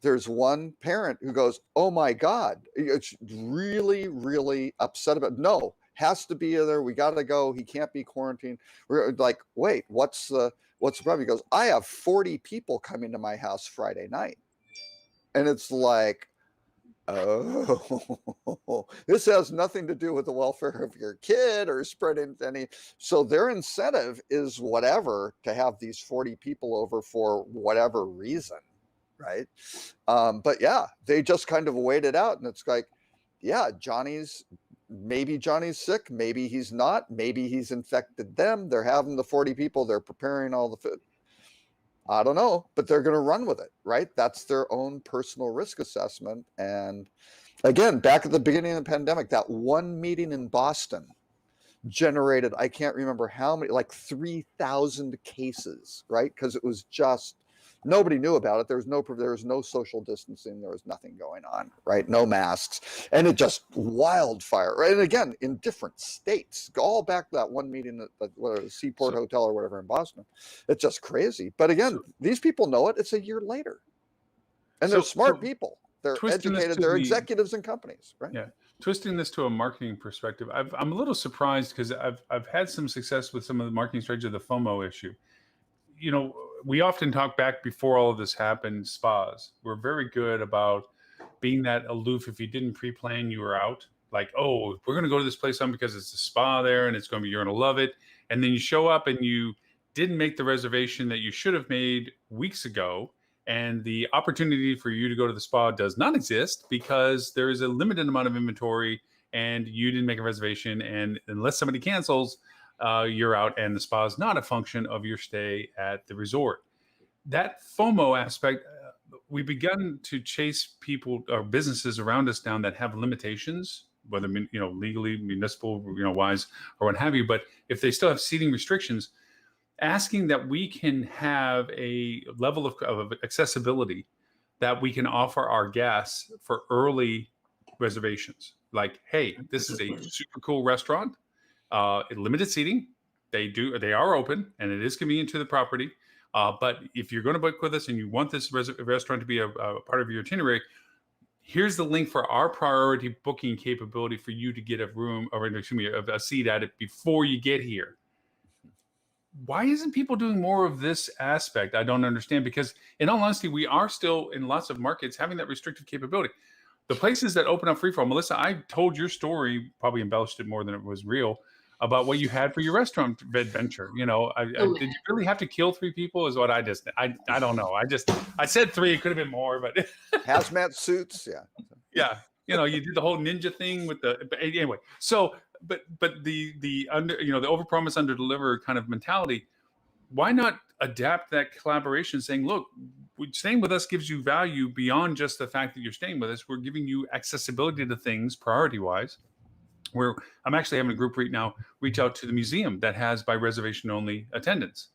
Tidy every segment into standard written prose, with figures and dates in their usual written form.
there's one parent who goes, "Oh my God," it's really, really upset about. No, has to be there. We got to go. He can't be quarantined. We're like, wait, what's the problem? He goes, I have 40 people coming to my house Friday night, and it's like, oh, this has nothing to do with the welfare of your kid or spreading any. So their incentive is whatever to have these 40 people over for whatever reason, right? But yeah, they just kind of wait it out, and it's like, yeah, maybe Johnny's sick, maybe he's not, maybe he's infected them. They're having the 40 people, they're preparing all the food. I don't know, but they're going to run with it, right? That's their own personal risk assessment. And again, back at the beginning of the pandemic, that one meeting in Boston generated, I can't remember how many, like 3,000 cases, right? Because it was just, nobody knew about it. There was no social distancing. There was nothing going on, right? No masks. And it just wildfire, right? And again, in different states, all back to that one meeting at the Seaport Hotel or whatever in Boston. It's just crazy. But again, these people know it. It's a year later. And they're smart people. They're educated. They're executives in companies, right? Yeah. Twisting this to a marketing perspective, I'm a little surprised because I've had some success with some of the marketing strategy of the FOMO issue. You know, we often talk back before all of this happened, spas. We're very good about being that aloof. If you didn't pre-plan, you were out. Like, oh, we're going to go to this place on because it's a spa there and you're going to love it. And then you show up and you didn't make the reservation that you should have made weeks ago. And the opportunity for you to go to the spa does not exist because there is a limited amount of inventory and you didn't make a reservation. And unless somebody cancels, you're out, and the spa is not a function of your stay at the resort. That FOMO aspect, we've begun to chase people or businesses around us down that have limitations, whether legally, municipal, wise, or what have you. But if they still have seating restrictions, asking that we can have a level of accessibility that we can offer our guests for early reservations. Like, hey, this is a super cool restaurant. Limited seating. They are open, and it is convenient to the property. But if you're going to book with us and you want this restaurant to be a part of your itinerary, here's the link for our priority booking capability for you to get a seat at it before you get here. Why isn't people doing more of this aspect? I don't understand, because in all honesty, we are still in lots of markets having that restrictive capability. The places that open up free for all, Melissa, I told your story, probably embellished it more than it was real, about what you had for your restaurant adventure. Did you really have to kill 3 people? Is what I don't know. I said 3. It could have been more, but hazmat suits, yeah. Yeah, you did the whole ninja thing with anyway. So, but the the overpromise under deliver kind of mentality. Why not adapt that collaboration, saying, look, staying with us gives you value beyond just the fact that you're staying with us. We're giving you accessibility to things priority wise. Where I'm actually having a group right now reach out to the museum that has by reservation only attendance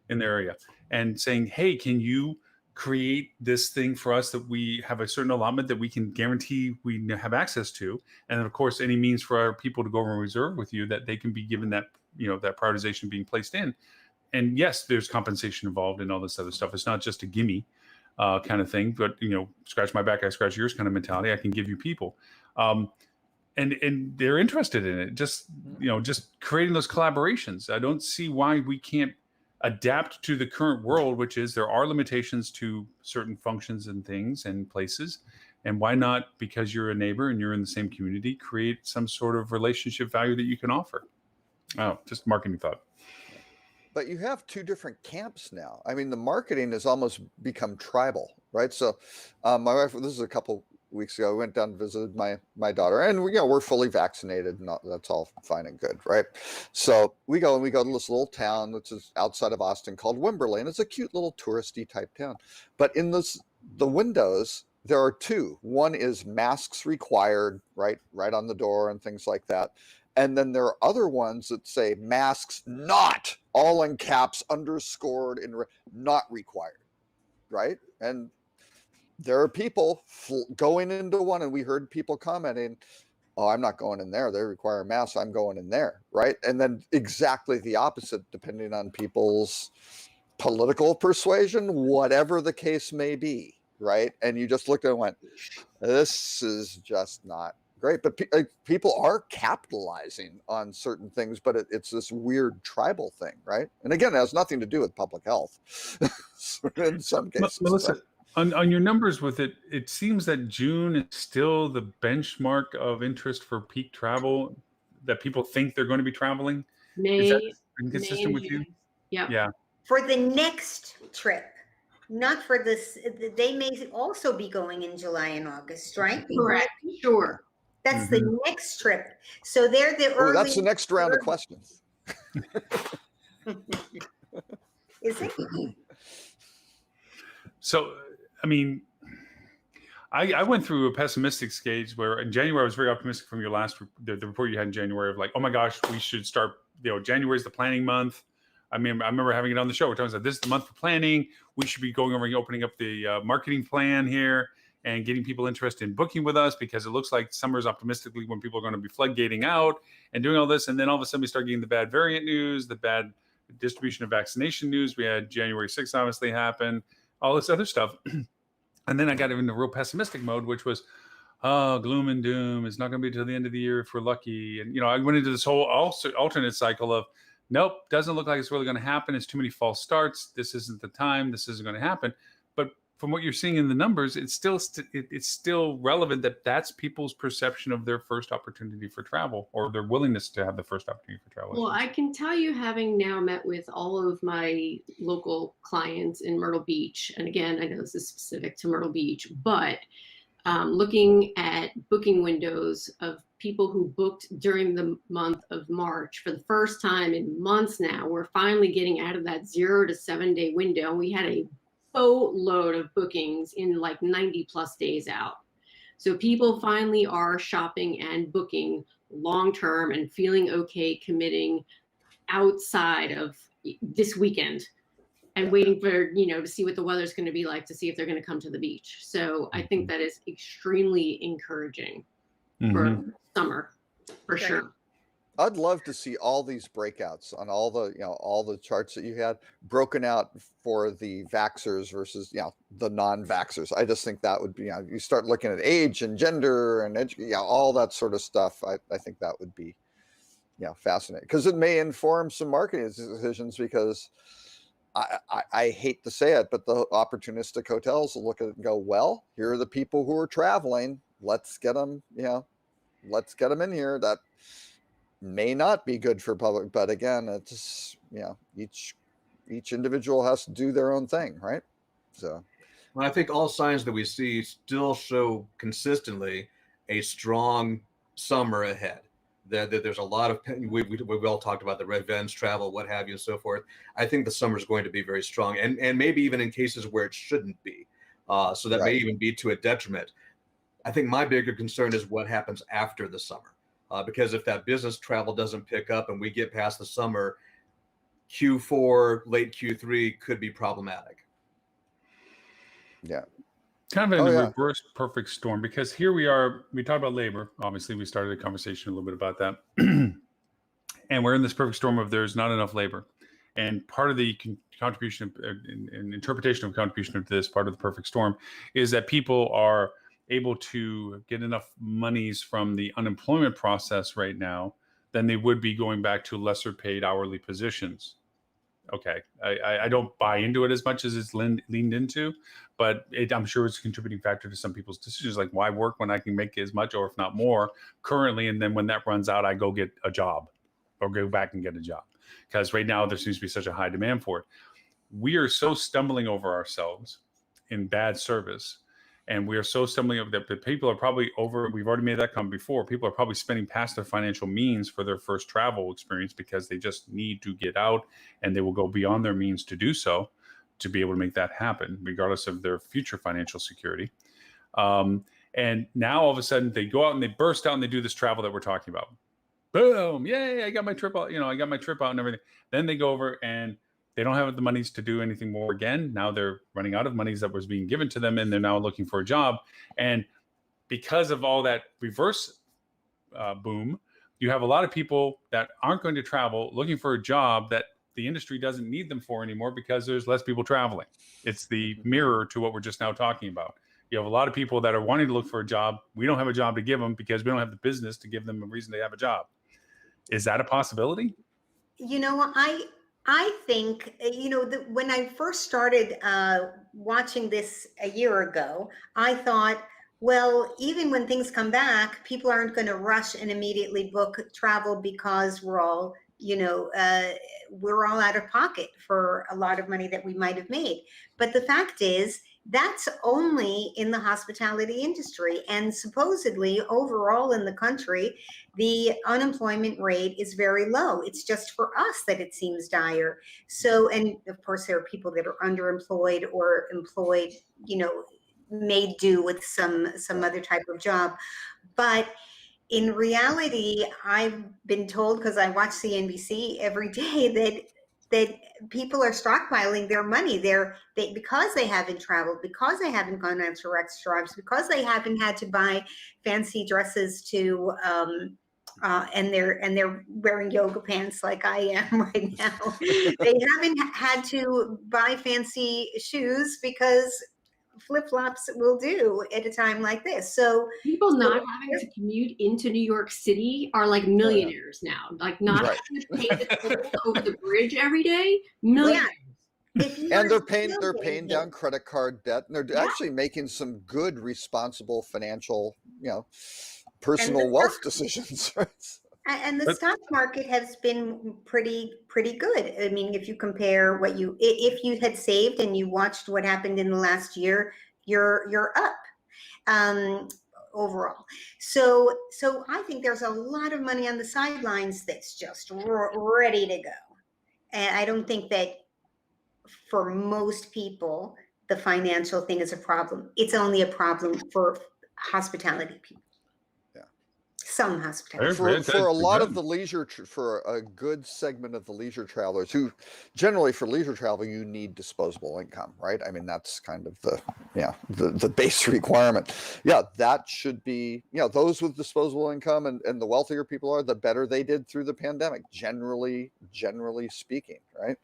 in their area and saying, hey, can you create this thing for us that we have a certain allotment that we can guarantee we have access to? And then, of course, any means for our people to go and reserve with you that they can be given that, that prioritization being placed in. And yes, there's compensation involved in all this other stuff. It's not just a gimme kind of thing, but, scratch my back, I scratch yours kind of mentality. I can give you people. And they're interested in it. Just creating those collaborations. I don't see why we can't adapt to the current world, which is there are limitations to certain functions and things and places. And why not, because you're a neighbor and you're in the same community, create some sort of relationship value that you can offer? Oh, just marketing thought. But you have 2 different camps now. I mean, the marketing has almost become tribal, right? So my wife, this is a couple weeks ago, we went down and visited my daughter, and we're fully vaccinated, and that's all fine and good, right? So we go to this little town which is outside of Austin called Wimberley, and it's a cute little touristy type town. But in the windows, there are 2. One is masks required, right on the door and things like that. And then there are other ones that say masks not, all in caps, underscored, and not required, right? And there are people going into one, and we heard people commenting, oh, I'm not going in there. They require masks. I'm going in there, right? And then exactly the opposite, depending on people's political persuasion, whatever the case may be, right? And you just looked at it and went, this is just not great. But people are capitalizing on certain things, but it's this weird tribal thing, right? And again, it has nothing to do with public health in some cases. Melissa, on your numbers with it, it seems that June is still the benchmark of interest for peak travel, that people think they're going to be traveling. Is that inconsistent with you? Yep. Yeah. For the next trip, not for this. They may also be going in July and August, right? Correct. Sure. That's the next trip. So they're the early. That's the next round of questions. Is it? So, I mean, I went through a pessimistic stage where in January I was very optimistic from your last the report you had in January of like, oh my gosh, we should start. January is the planning month. I mean, I remember having it on the show. We're talking about this is the month for planning. We should be going over and opening up the marketing plan here and getting people interested in booking with us because it looks like summer's optimistically when people are going to be floodgating out and doing all this. And then all of a sudden we start getting the bad variant news, the bad distribution of vaccination news. We had January 6th obviously happen, all this other stuff. And then I got into real pessimistic mode, which was, oh, gloom and doom. It's not going to be till the end of the year if we're lucky. And, I went into this whole alternate cycle of, nope, doesn't look like it's really going to happen. It's too many false starts. This isn't the time. This isn't going to happen. But from what you're seeing in the numbers, it's still relevant that that's people's perception of their first opportunity for travel or their willingness to have the first opportunity for travel. Well, I can tell you, having now met with all of my local clients in Myrtle Beach, and again, I know this is specific to Myrtle Beach, but looking at booking windows of people who booked during the month of March for the first time in months now, we're finally getting out of that 0 to 7 day window. We had a boatload of bookings in like 90 plus days out. So people finally are shopping and booking long-term and feeling okay committing outside of this weekend and waiting for, to see what the weather's going to be like, to see if they're going to come to the beach. So I think that is extremely encouraging for summer, for sure. I'd love to see all these breakouts on all the charts that you had broken out for the vaxxers versus, the non-vaxxers. I just think that would be, you start looking at age and gender and all that sort of stuff. I think that would be, fascinating because it may inform some marketing decisions because I hate to say it, but the opportunistic hotels will look at it and go, well, here are the people who are traveling. Let's get them, let's get them in here. That may not be good for public, but again, it's, each individual has to do their own thing, right? So, well, I think all signs that we see still show consistently a strong summer ahead. There's a lot of, we've all talked about the revenge travel, what have you, and so forth. I think the summer is going to be very strong, and maybe even in cases where it shouldn't be. So that may even be to a detriment. I think my bigger concern is what happens after the summer. Because if that business travel doesn't pick up and we get past the summer, Q4, late Q3 could be problematic. Yeah. Kind of in a reverse perfect storm, because here we are, we talked about labor. Obviously, we started a conversation a little bit about that. And we're in this perfect storm of there's not enough labor. And part of the contribution and interpretation of contribution to this part of the perfect storm is that people are able to get enough monies from the unemployment process right now than they would be going back to lesser paid hourly positions. Okay, I don't buy into it as much as it's leaned into, but I'm sure it's a contributing factor to some people's decisions, like why work when I can make as much or if not more currently, and then when that runs out, I go get a job or go back and get a job, because right now there seems to be such a high demand for it. We are so stumbling over ourselves in bad service, and we are so stumbling over that people are probably we've already made that comment before, people are probably spending past their financial means for their first travel experience because they just need to get out, and they will go beyond their means to do so to be able to make that happen, regardless of their future financial security. And now all of a sudden they go out and they burst out and they do this travel that we're talking about. Boom, yay, I got my trip out, I got my trip out and everything. Then they go over and they don't have the monies to do anything more again. Now they're running out of monies that was being given to them, and they're now looking for a job. And because of all that reverse boom, you have a lot of people that aren't going to travel looking for a job that the industry doesn't need them for anymore because there's less people traveling. It's the mirror to what we're just now talking about. You have a lot of people that are wanting to look for a job. We don't have a job to give them because we don't have the business to give them a reason to have a job. Is that a possibility? You know, I think, when I first started watching this a year ago, I thought, well, even when things come back, people aren't going to rush and immediately book travel because we're all out of pocket for a lot of money that we might have made. But the fact is, that's only in the hospitality industry. And supposedly overall in the country, the unemployment rate is very low. It's just for us that it seems dire. So, and of course, there are people that are underemployed or employed, made do with some other type of job. But in reality, I've been told, because I watch CNBC every day, that people are stockpiling their money. Because they haven't traveled, because they haven't gone on to restaurants, because they haven't had to buy fancy dresses to and they're wearing yoga pants like I am right now. They haven't had to buy fancy shoes because flip-flops will do at a time like this. So people not having to commute into New York City are like millionaires now. Like not Right. having to pay the toll over the bridge every day. Millionaires. And they're paying down credit card debt, and they're actually making some good, responsible financial, personal wealth decisions. And the stock market has been pretty good. I mean, if you compare if you had saved and you watched what happened in the last year, you're up overall. So I think there's a lot of money on the sidelines that's just ready to go. And I don't think that for most people, the financial thing is a problem. It's only a problem for hospitality people. Some hospitality. For a lot of the leisure, for a good segment of the leisure travelers who generally for leisure travel, you need disposable income, right? I mean, that's kind of the base requirement. Yeah, that should be, those with disposable income and the wealthier people are, the better they did through the pandemic, generally speaking, right?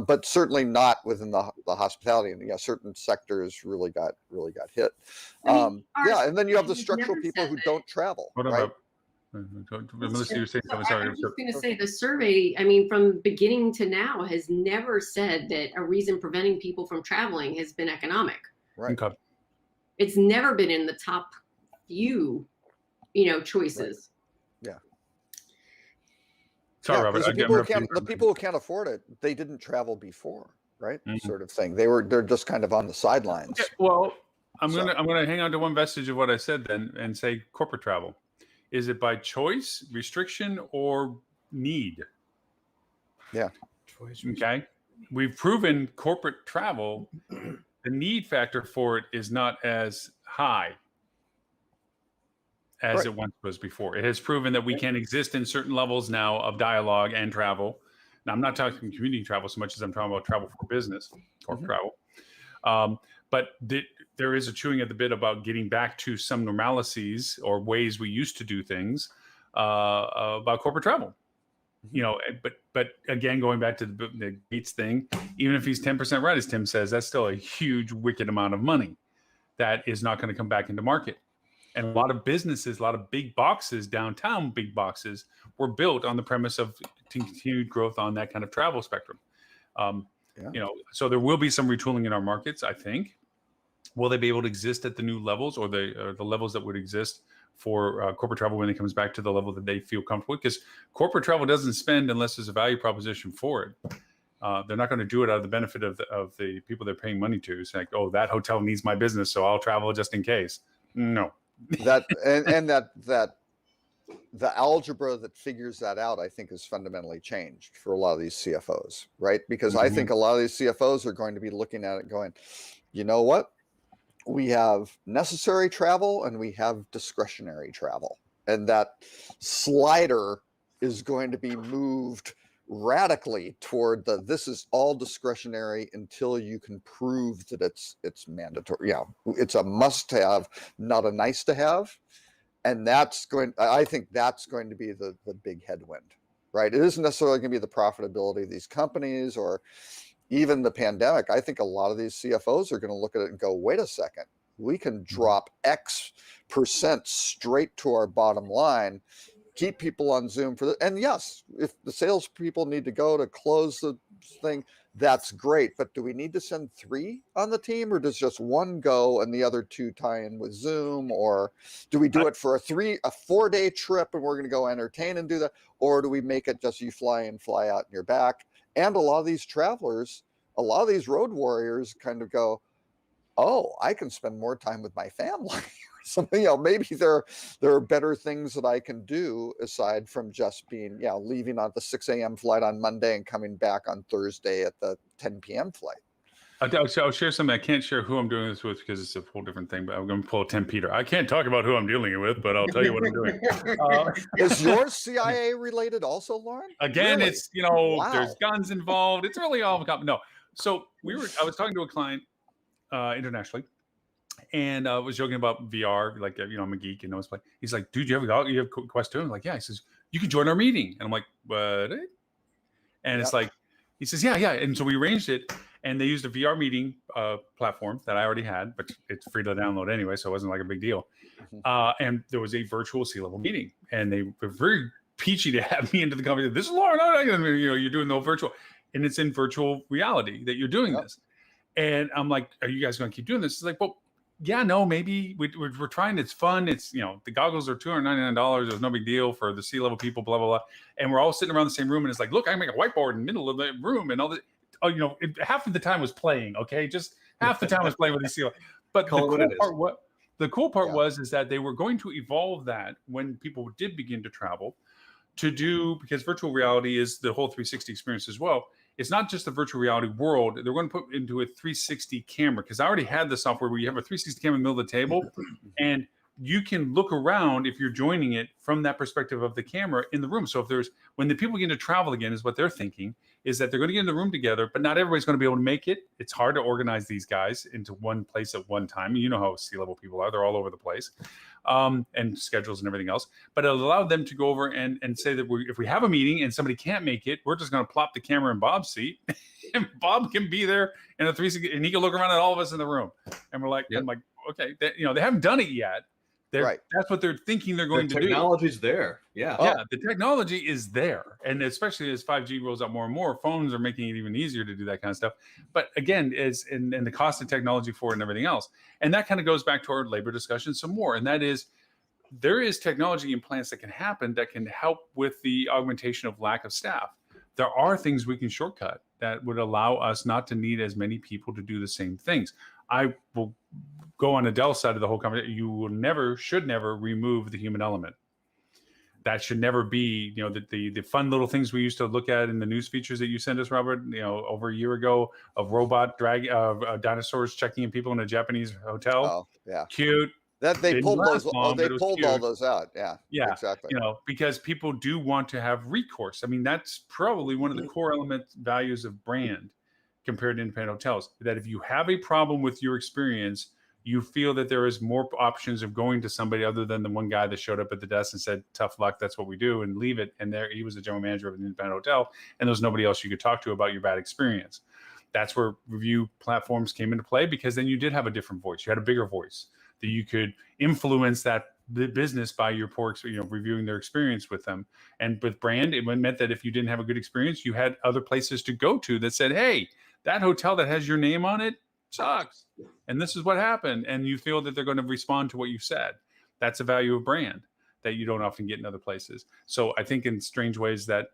But certainly not within the hospitality, and certain sectors really got hit. And then you have the structural people who don't travel, right? Melissa, you're saying something. Sorry. I was just going to say the survey, I mean, from beginning to now has never said that a reason preventing people from traveling has been economic. Right. Okay. It's never been in the top few, choices. Right. Yeah. Sorry, Robert. The people who can't afford it, they didn't travel before, right? Sort of thing. They're just kind of on the sidelines. Okay, well, I'm gonna hang on to one vestige of what I said then and say corporate travel. Is it by choice, restriction, or need? Yeah. Choice. Okay. We've proven corporate travel, the need factor for it is not as high as it once was before. It has proven that we can exist in certain levels now of dialogue and travel. Now, I'm not talking community travel so much as I'm talking about travel for business, corporate travel. But there is a chewing at the bit about getting back to some normalities or ways we used to do things about corporate travel. But again, going back to the Gates thing, even if he's 10% right, as Tim says, that's still a huge, wicked amount of money that is not going to come back into market. And a lot of businesses, a lot of big boxes, downtown big boxes, were built on the premise of continued growth on that kind of travel spectrum. So there will be some retooling in our markets, I think. Will they be able to exist at the new levels or the levels that would exist for corporate travel when it comes back to the level that they feel comfortable with? Because corporate travel doesn't spend unless there's a value proposition for it. They're not going to do it out of the benefit of the people they're paying money to. It's like, oh, that hotel needs my business, so I'll travel just in case. No. That the algebra that figures that out, I think, has fundamentally changed for a lot of these CFOs, right? Because I think a lot of these CFOs are going to be looking at it going, you know what? We have necessary travel and we have discretionary travel. And that slider is going to be moved radically toward this is all discretionary until you can prove that it's mandatory. Yeah, it's a must have, not a nice to have. And I think that's going to be the big headwind right? It isn't necessarily going to be the profitability of these companies or even the pandemic. I think a lot of these CFOs are going to look at it and go, wait a second, we can drop X percent straight to our bottom line, keep people on Zoom for the, and yes, if the salespeople need to go to close the thing, that's great. But do we need to send 3 on the team, or does just 1 go and the other 2 tie in with Zoom? Or do we do it for a 4-day trip and we're going to go entertain and do that? Or do we make it just you fly in, fly out, and you're back? And a lot of these travelers, a lot of these road warriors kind of go, oh, I can spend more time with my family or something. Maybe there are better things that I can do aside from just being, leaving on the 6 a.m. flight on Monday and coming back on Thursday at the 10 p.m. flight. I'll share something. I can't share who I'm doing this with because it's a whole different thing, but I'm going to pull a Tim Peter. I can't talk about who I'm dealing with, but I'll tell you what I'm doing. Is yours CIA related also, Lauren? Again, Really? it's, Wow. there's guns involved. It's really all, no. So I was talking to a client internationally, and I was joking about VR, like, I'm a geek and I was like, he's like, dude, you have Quest 2? I'm like, yeah. He says, you can join our meeting. And I'm like, what? And it's like, he says, yeah. And so we arranged it, and they used a VR meeting platform that I already had, but it's free to download anyway, so it wasn't like a big deal. And there was a virtual C-level meeting, and they were very peachy to have me into the company. This is Lauren, you're doing the virtual, and it's in virtual reality that you're doing this. And I'm like, are you guys going to keep doing this? It's like, well, yeah, no, maybe we're trying. It's fun. It's, the goggles are $299. It was no big deal for the C-level people, blah, blah, blah. And we're all sitting around the same room. And it's like, look, I make a whiteboard in the middle of the room and all that. Oh, half of the time was playing. Okay. Just half the time was playing with the C-level. But the cool part was that they were going to evolve that when people did begin to travel to do, because virtual reality is the whole 360 experience as well. It's not just the virtual reality world. They're going to put into a 360 camera, because I already had the software where you have a 360 camera in the middle of the table, and you can look around if you're joining it from that perspective of the camera in the room. So when the people begin to travel again, is what they're thinking, is that they're going to get in the room together, but not everybody's going to be able to make it. It's hard to organize these guys into one place at one time. You know how C-level people are. They're all over the place, and schedules and everything else. But it allowed them to go over and say that if we have a meeting and somebody can't make it, we're just going to plop the camera in Bob's seat, and Bob can be there in a 360, and he can look around at all of us in the room. And we're like, I'm like, okay, they haven't done it yet. That's what they're thinking they're going to do. The technology's there. Yeah. Yeah, the technology is there. And especially as 5G rolls out more and more, phones are making it even easier to do that kind of stuff. But again, and the cost of technology for it and everything else. And that kind of goes back to our labor discussion some more. And that is, there is technology implants that can happen that can help with the augmentation of lack of staff. There are things we can shortcut that would allow us not to need as many people to do the same things. I will go on Adele's side of the whole conversation. You should never remove the human element. That should never be, the fun little things we used to look at in the news features that you sent us, Robert, over a year ago, of robot dinosaurs checking in people in a Japanese hotel. Oh, yeah. Cute. That they pulled those. They pulled all cute. those out. Yeah. Exactly. Because people do want to have recourse. I mean, that's probably one of the core values of brand compared to independent hotels. That if you have a problem with your experience, you feel that there is more options of going to somebody other than the one guy that showed up at the desk and said, tough luck, that's what we do, and leave it. And he was the general manager of an independent hotel, and there was nobody else you could talk to about your bad experience. That's where review platforms came into play, because then you did have a different voice. You had a bigger voice that you could influence the business by your reviewing their experience with them. And with brand, it meant that if you didn't have a good experience, you had other places to go to that said, hey, that hotel that has your name on it sucks, and this is what happened, and you feel that they're going to respond to what you said. That's a value of brand that you don't often get in other places. So I think in strange ways that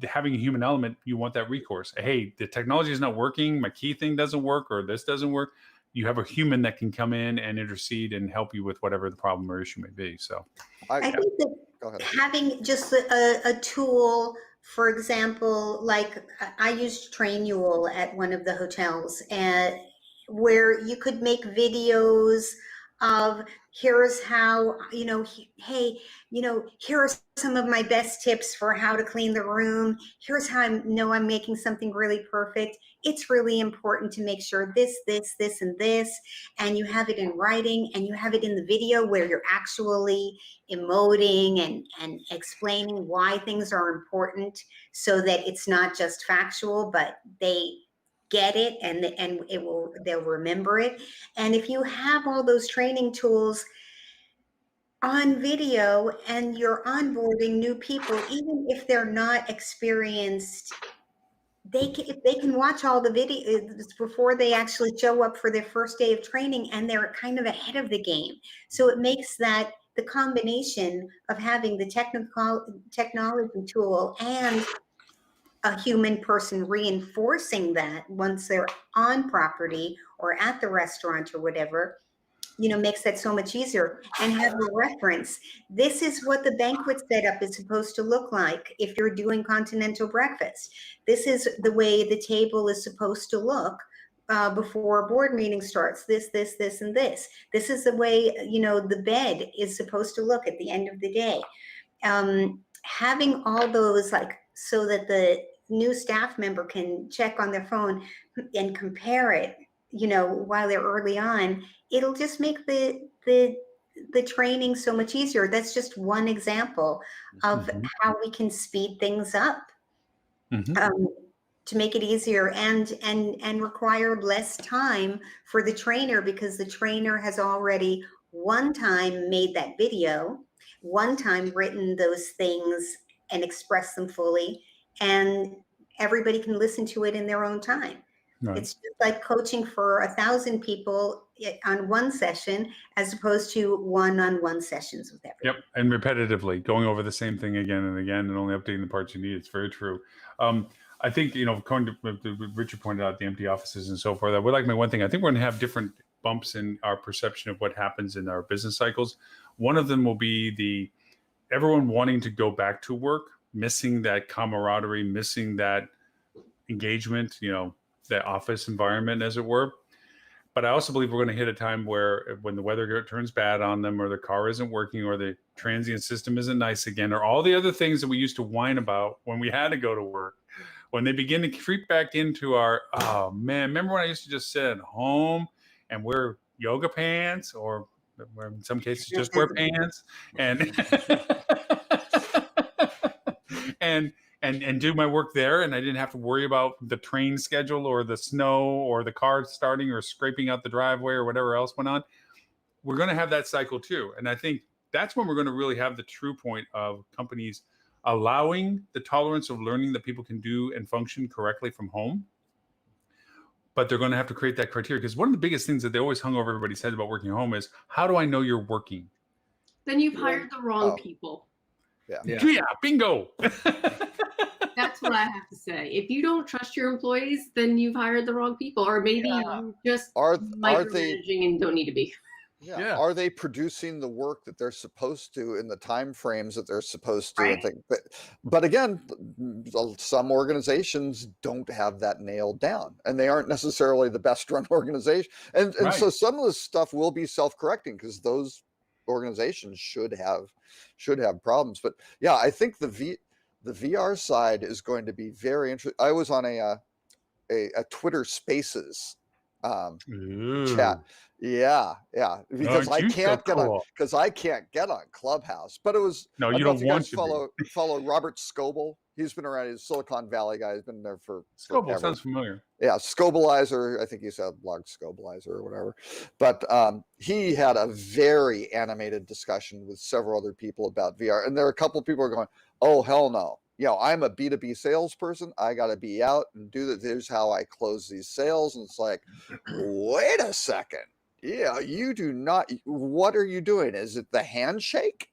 having a human element, you want that recourse. Hey, the technology is not working, my key thing doesn't work, or this doesn't work. You have a human that can come in and intercede and help you with whatever the problem or issue may be. So I think that having just a tool, for example, like I used Trainual at one of the hotels, and where you could make videos of here's how, hey, here are some of my best tips for how to clean the room. Here's how I know I'm making something really perfect. It's really important to make sure this, and this, and you have it in writing, and you have it in the video where you're actually emoting and explaining why things are important, so that it's not just factual, but they get it, and they'll remember it. And if you have all those training tools on video and you're onboarding new people, even if they're not experienced, if they can watch all the videos before they actually show up for their first day of training, and they're kind of ahead of the game. So it makes that the combination of having the technology tool and a human person reinforcing that once they're on property or at the restaurant or whatever, makes that so much easier. And have a reference. This is what the banquet setup is supposed to look like if you're doing continental breakfast. This is the way the table is supposed to look before a board meeting starts. This, and this. This is the way, the bed is supposed to look at the end of the day. Having all those, so that the new staff member can check on their phone and compare it, while they're early on, it'll just make the training so much easier. That's just one example of how we can speed things up to make it easier and require less time for the trainer, because the trainer has already one time made that video, one time written those things and expressed them fully, and everybody can listen to it in their own time. Right. It's just like coaching for 1,000 people on one session, as opposed to one-on-one sessions with everyone. Yep, and repetitively going over the same thing again and again, and only updating the parts you need. It's very true. I think, going to Richard pointed out the empty offices and so forth. I would like to make one thing. I think we're going to have different bumps in our perception of what happens in our business cycles. One of them will be everyone wanting to go back to work, missing that camaraderie, missing that engagement, the office environment, as it were. But I also believe we're going to hit a time where, when the weather turns bad on them, or the car isn't working, or the transient system isn't nice again, or all the other things that we used to whine about when we had to go to work, when they begin to creep back into our, oh man, remember when I used to just sit at home and wear yoga pants, or in some cases just wear pants and do my work there, and I didn't have to worry about the train schedule or the snow or the car starting or scraping out the driveway or whatever else went on. We're going to have that cycle too. And I think that's when we're going to really have the true point of companies allowing the tolerance of learning that people can do and function correctly from home. But they're going to have to create that criteria, because one of the biggest things that they always hung over everybody's head about working home is, how do I know you're working? Then you've hired the wrong people. Yeah, bingo. That's what I have to say. If you don't trust your employees, then you've hired the wrong people, or maybe you just micromanaging and don't need to be. Yeah. Are they producing the work that they're supposed to in the time frames that they're supposed to? Right. But again, some organizations don't have that nailed down, and they aren't necessarily the best run organization. And so some of this stuff will be self-correcting, because those organizations should have problems. But yeah, I think the VR side is going to be very interesting. I was on a Twitter Spaces chat. Yeah, because I can't get on Clubhouse. But it was, no, you don't want to follow Robert Scoble. He's been around. He's a Silicon Valley guy. He's been there for Scoble sounds familiar. Yeah, Scobalizer. I think he said blog Scobalizer or whatever. But he had a very animated discussion with several other people about VR, and there are a couple of people who are going, "Oh hell no! I'm a B2B salesperson. I got to be out and do that. Here's how I close these sales." And it's like, wait a second. Yeah, you do not. What are you doing? Is it the handshake?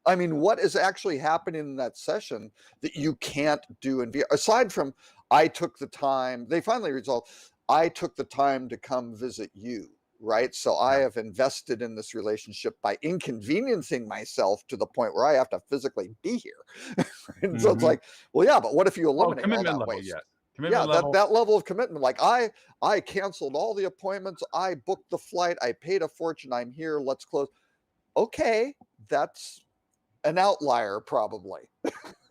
I mean, what is actually happening in that session that you can't do in VR? Aside from, I took the time, they finally resolved, I took the time to come visit you, right? So I have invested in this relationship by inconveniencing myself to the point where I have to physically be here. And so it's like, well, yeah, but what if you eliminate all that waste? Commitment Yeah, level. that level of commitment. Like I canceled all the appointments, I booked the flight, I paid a fortune, I'm here, let's close. Okay, that's an outlier probably.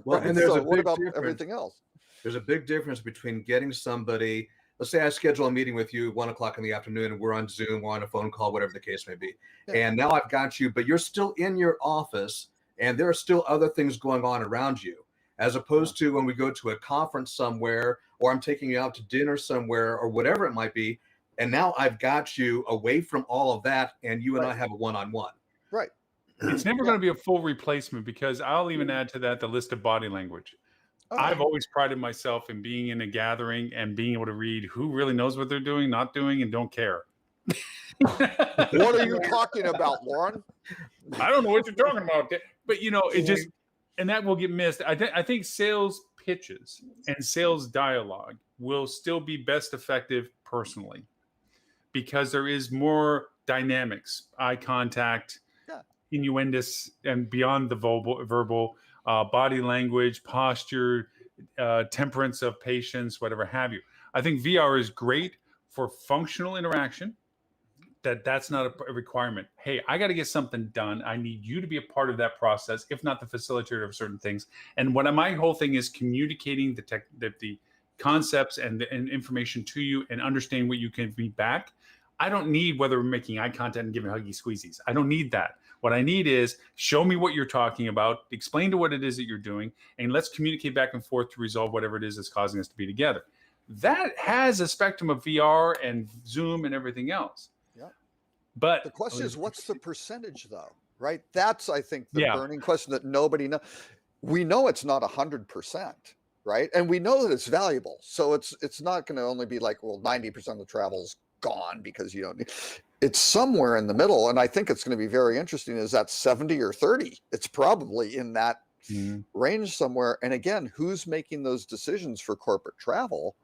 Well, Right? and there's So a what big about difference. everything else? There's a big difference between getting somebody. Let's say I schedule a meeting with you 1 o'clock in the afternoon, and we're on Zoom, we're on a phone call, whatever the case may be. Yeah. And now I've got you, but you're still in your office, and there are still other things going on around you, as opposed to when we go to a conference somewhere, or I'm taking you out to dinner somewhere, or whatever it might be. And now I've got you away from all of that, and you and I Right. have a one-on-one. Right. It's never Yeah. going to be a full replacement, because I'll even add to that the list of body language. Oh, I've always prided myself in being in a gathering and being able to read who really knows what they're doing, not doing, and don't care. what are you talking about, Lauren? I don't know what you're talking about. But, it just, and that will get missed. I think sales pitches and sales dialogue will still be best effective personally, because there is more dynamics, eye contact, Yeah. innuendous, and beyond the verbal body language, posture, temperance of patience, whatever have you. I think VR is great for functional interaction. That's not a requirement. Hey, I got to get something done. I need you to be a part of that process, if not the facilitator of certain things. And my whole thing is communicating the concepts and information to you, and understanding what you can be back. I don't need whether we're making eye contact and giving huggy squeezies. I don't need that. What I need is show me what you're talking about, explain to what it is that you're doing, and let's communicate back and forth to resolve whatever it is that's causing us to be together. That has a spectrum of VR and Zoom and everything else. Yeah. But The question is, what's the percentage though? Right? That's, I think, the Yeah. burning question that nobody knows. We know it's not 100%, right? And we know that it's valuable. So it's not going to only be like, well, 90% of the travel's gone because you don't need. It's somewhere in the middle. And I think it's going to be very interesting. Is that 70 or 30? It's probably in that range somewhere. And again, who's making those decisions for corporate travel?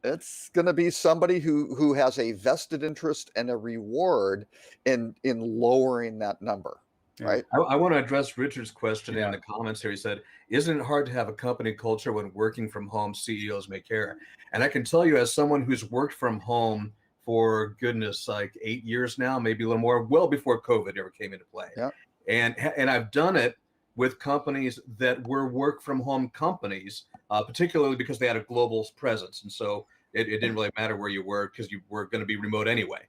It's going to be somebody who has a vested interest and a reward in lowering that number, Yeah. right? I want to address Richard's question Yeah. in the comments here. He said, isn't it hard to have a company culture when working from home CEOs may care? And I can tell you, as someone who's worked from home for goodness, like 8 years now, maybe a little more, well before COVID ever came into play. Yeah. And I've done it with companies that were work from home companies, particularly because they had a global presence. And so it didn't really matter where you were, because you were going to be remote anyway.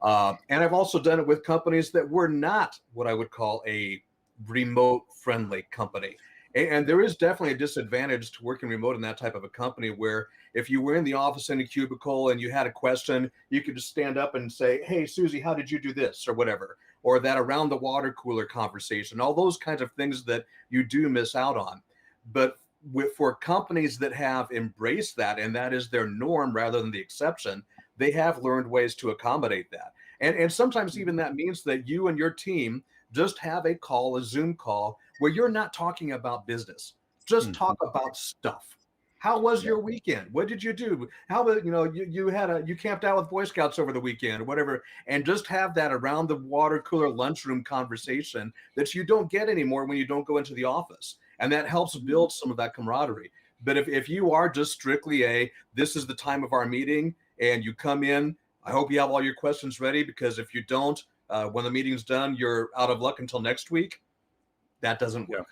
And I've also done it with companies that were not what I would call a remote friendly company. And there is definitely a disadvantage to working remote in that type of a company, where if you were in the office in a cubicle and you had a question, you could just stand up and say, hey, Susie, how did you do this, or whatever, or that around the water cooler conversation, all those kinds of things that you do miss out on. But for companies that have embraced that, and that is their norm rather than the exception, they have learned ways to accommodate that. And sometimes even that means that you and your team just have a call, a Zoom call, where you're not talking about business. Just talk about stuff. How was your weekend? What did you do? How about, you camped out with Boy Scouts over the weekend or whatever, and just have that around the water cooler lunchroom conversation that you don't get anymore when you don't go into the office. And that helps build some of that camaraderie. But if you are just strictly this is the time of our meeting, and you come in, I hope you have all your questions ready, because if you don't, when the meeting's done, you're out of luck until next week. That doesn't work.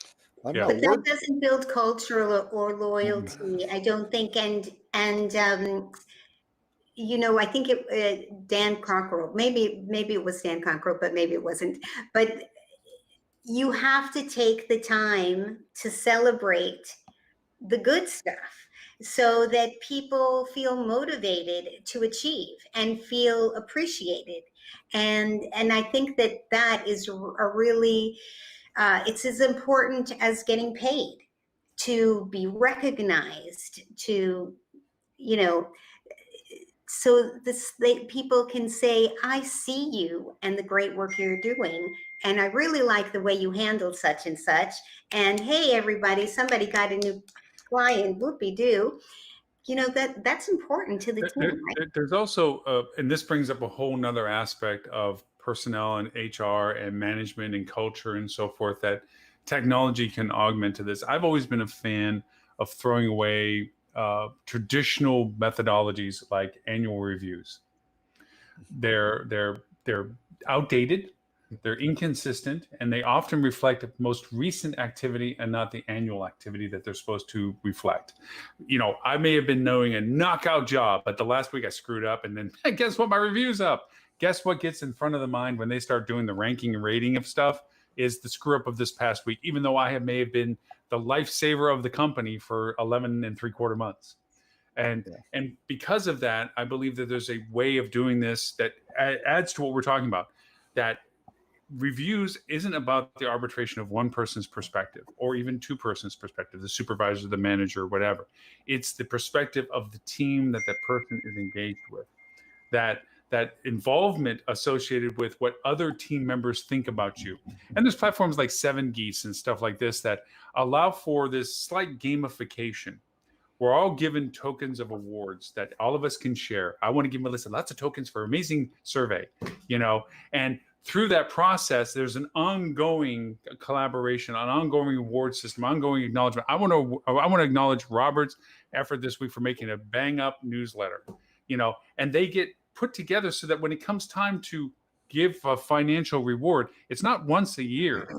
I don't Yeah. know. But that doesn't build culture or loyalty, I don't think. And I think Dan Cockrell, maybe it was Dan Cockrell, but maybe it wasn't. But you have to take the time to celebrate the good stuff, so that people feel motivated to achieve and feel appreciated. And I think that is a really, it's as important as getting paid, to be recognized, to, so people can say, I see you and the great work you're doing. And I really like the way you handled such and such. And hey, everybody, somebody got a new client, whoopee-doo. That's important to the team. Right? There's also, and this brings up a whole nother aspect of personnel and HR and management and culture and so forth, that technology can augment to this. I've always been a fan of throwing away traditional methodologies like annual reviews. They're outdated, they're inconsistent, and they often reflect most recent activity and not the annual activity that they're supposed to reflect. I may have been doing a knockout job, but the last week I screwed up, and then guess what? My review's up. Guess what gets in front of the mind when they start doing the ranking and rating of stuff is the screw up of this past week, even though I may have been the lifesaver of the company for 11 and 3/4 months. And because of that, I believe that there's a way of doing this that adds to what we're talking about, that reviews isn't about the arbitration of one person's perspective or even two persons' perspective, the supervisor, the manager, whatever. It's the perspective of the team that person is engaged with, that involvement associated with what other team members think about you. And there's platforms like 7Geese and stuff like this that allow for this slight gamification. We're all given tokens of awards that all of us can share. I want to give Melissa lots of tokens for amazing survey, and through that process, there's an ongoing collaboration, an ongoing reward system, ongoing acknowledgement. I want to acknowledge Robert's effort this week for making a bang up newsletter, and they get put together so that when it comes time to give a financial reward, it's not once a year.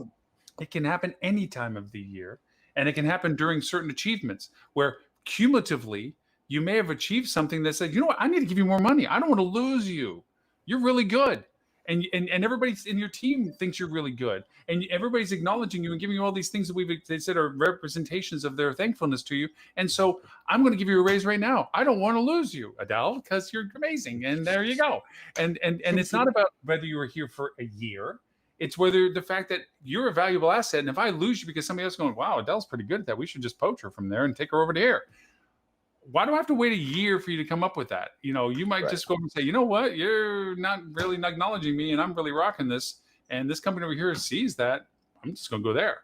It can happen any time of the year, and it can happen during certain achievements where cumulatively you may have achieved something that said, I need to give you more money. I don't want to lose you. You're really good. And everybody in your team thinks you're really good, and everybody's acknowledging you and giving you all these things that they said are representations of their thankfulness to you. And so I'm going to give you a raise right now. I don't want to lose you, Adele, because you're amazing. And there you go. And it's not about whether you were here for a year. It's whether the fact that you're a valuable asset. And if I lose you because somebody else is going, wow, Adele's pretty good at that, we should just poach her from there and take her over to here. Why do I have to wait a year for you to come up with that? You might just go and say, you know what, you're not really acknowledging me and I'm really rocking this. And this company over here sees that. I'm just going to go there.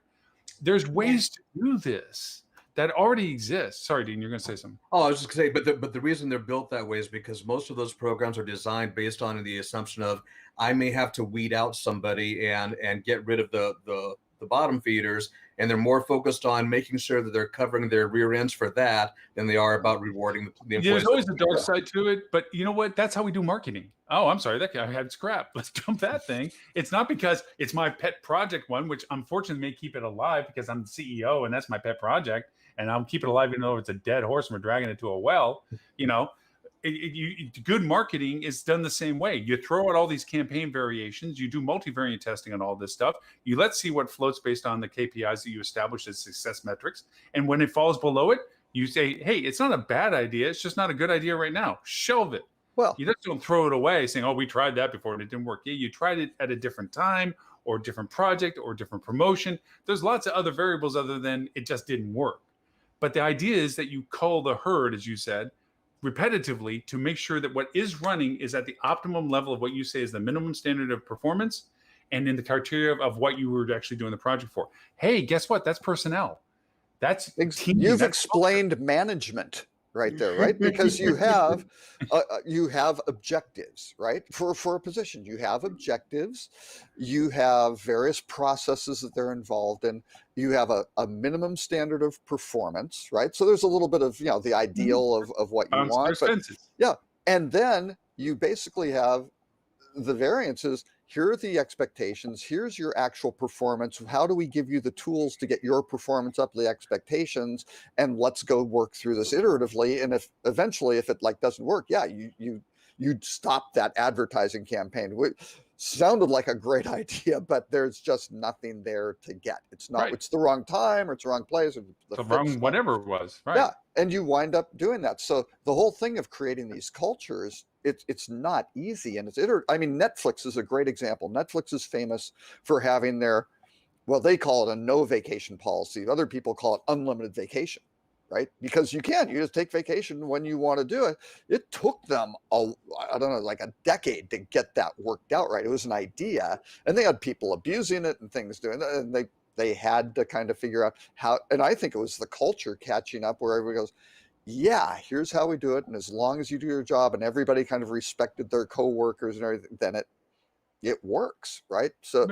There's ways to do this that already exist. Sorry, Dean, you're going to say something. Oh, I was just going to say, but the reason they're built that way is because most of those programs are designed based on the assumption of I may have to weed out somebody and get rid of the bottom feeders, and they're more focused on making sure that they're covering their rear ends for that than they are about rewarding the employees. There's always a dark side to it, but you know what? That's how we do marketing. Oh, I'm sorry, that guy had scrap. Let's dump that thing. It's not because it's my pet project one, which unfortunately may keep it alive because I'm the CEO and that's my pet project, and I'll keep it alive even though it's a dead horse and we're dragging it to a well. Good marketing is done the same way. You throw out all these campaign variations, you do multivariate testing on all this stuff. Let's see what floats based on the KPIs that you establish as success metrics. And when it falls below it, you say, hey, it's not a bad idea. It's just not a good idea right now. Shelve it. Well, you just don't throw it away saying, oh, we tried that before and it didn't work. Yeah, you tried it at a different time or a different project or different promotion. There's lots of other variables other than it just didn't work. But the idea is that you cull the herd, as you said, repetitively to make sure that what is running is at the optimum level of what you say is the minimum standard of performance and in the criteria of what you were actually doing the project for. Hey, guess what? That's personnel. That's you've explained management right there, right? Because you have objectives, right? For a position, you have objectives, you have various processes that they're involved in, you have a minimum standard of performance, right? So there's a little bit of the ideal of what you want, but and then you basically have the variances. Here are the expectations. Here's your actual performance. How do we give you the tools to get your performance up to the expectations? And let's go work through this iteratively. And if eventually, if it doesn't work, you stop that advertising campaign. Sounded like a great idea, but there's just nothing there to get. It's not. Right. It's the wrong time, or it's the wrong place, or the wrong whatever it was. Right. Yeah, and you wind up doing that. So the whole thing of creating these cultures, it's not easy, and Netflix is a great example. Netflix is famous for having their, they call it a no vacation policy. Other people call it unlimited vacation, right? Because you just take vacation when you want to do it. It took them like a decade to get that worked out right. It was an idea, and they had people abusing it and things doing it, and they had to kind of figure out how. And I think it was the culture catching up where everybody goes, yeah, here's how we do it. And as long as you do your job and everybody kind of respected their coworkers and everything, then it works, right? So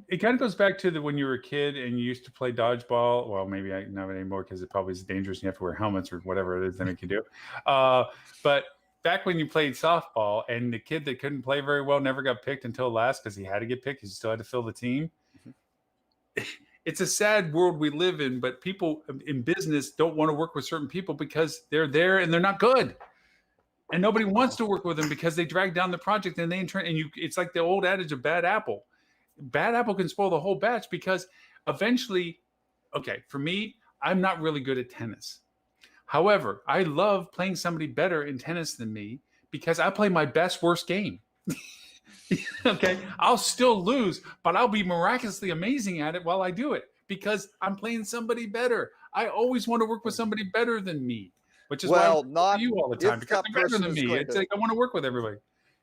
It kind of goes back to when you were a kid and you used to play dodgeball. Well, maybe not anymore because it probably is dangerous and you have to wear helmets or whatever it is they make you do. But back when you played softball and the kid that couldn't play very well never got picked until last because he had to get picked because he still had to fill the team. It's a sad world we live in, but people in business don't want to work with certain people because they're there and they're not good. And nobody wants to work with them because they drag down the project and it's like the old adage of bad apple. Bad apple can spoil the whole batch because eventually, okay, for me, I'm not really good at tennis. However, I love playing somebody better in tennis than me because I play my best worst game. Okay, I'll still lose, but I'll be miraculously amazing at it while I do it because I'm playing somebody better. I always want to work with somebody better than me, which is why I not you all the time if because that they're better person than is me. going It's to- like I want to work with everybody.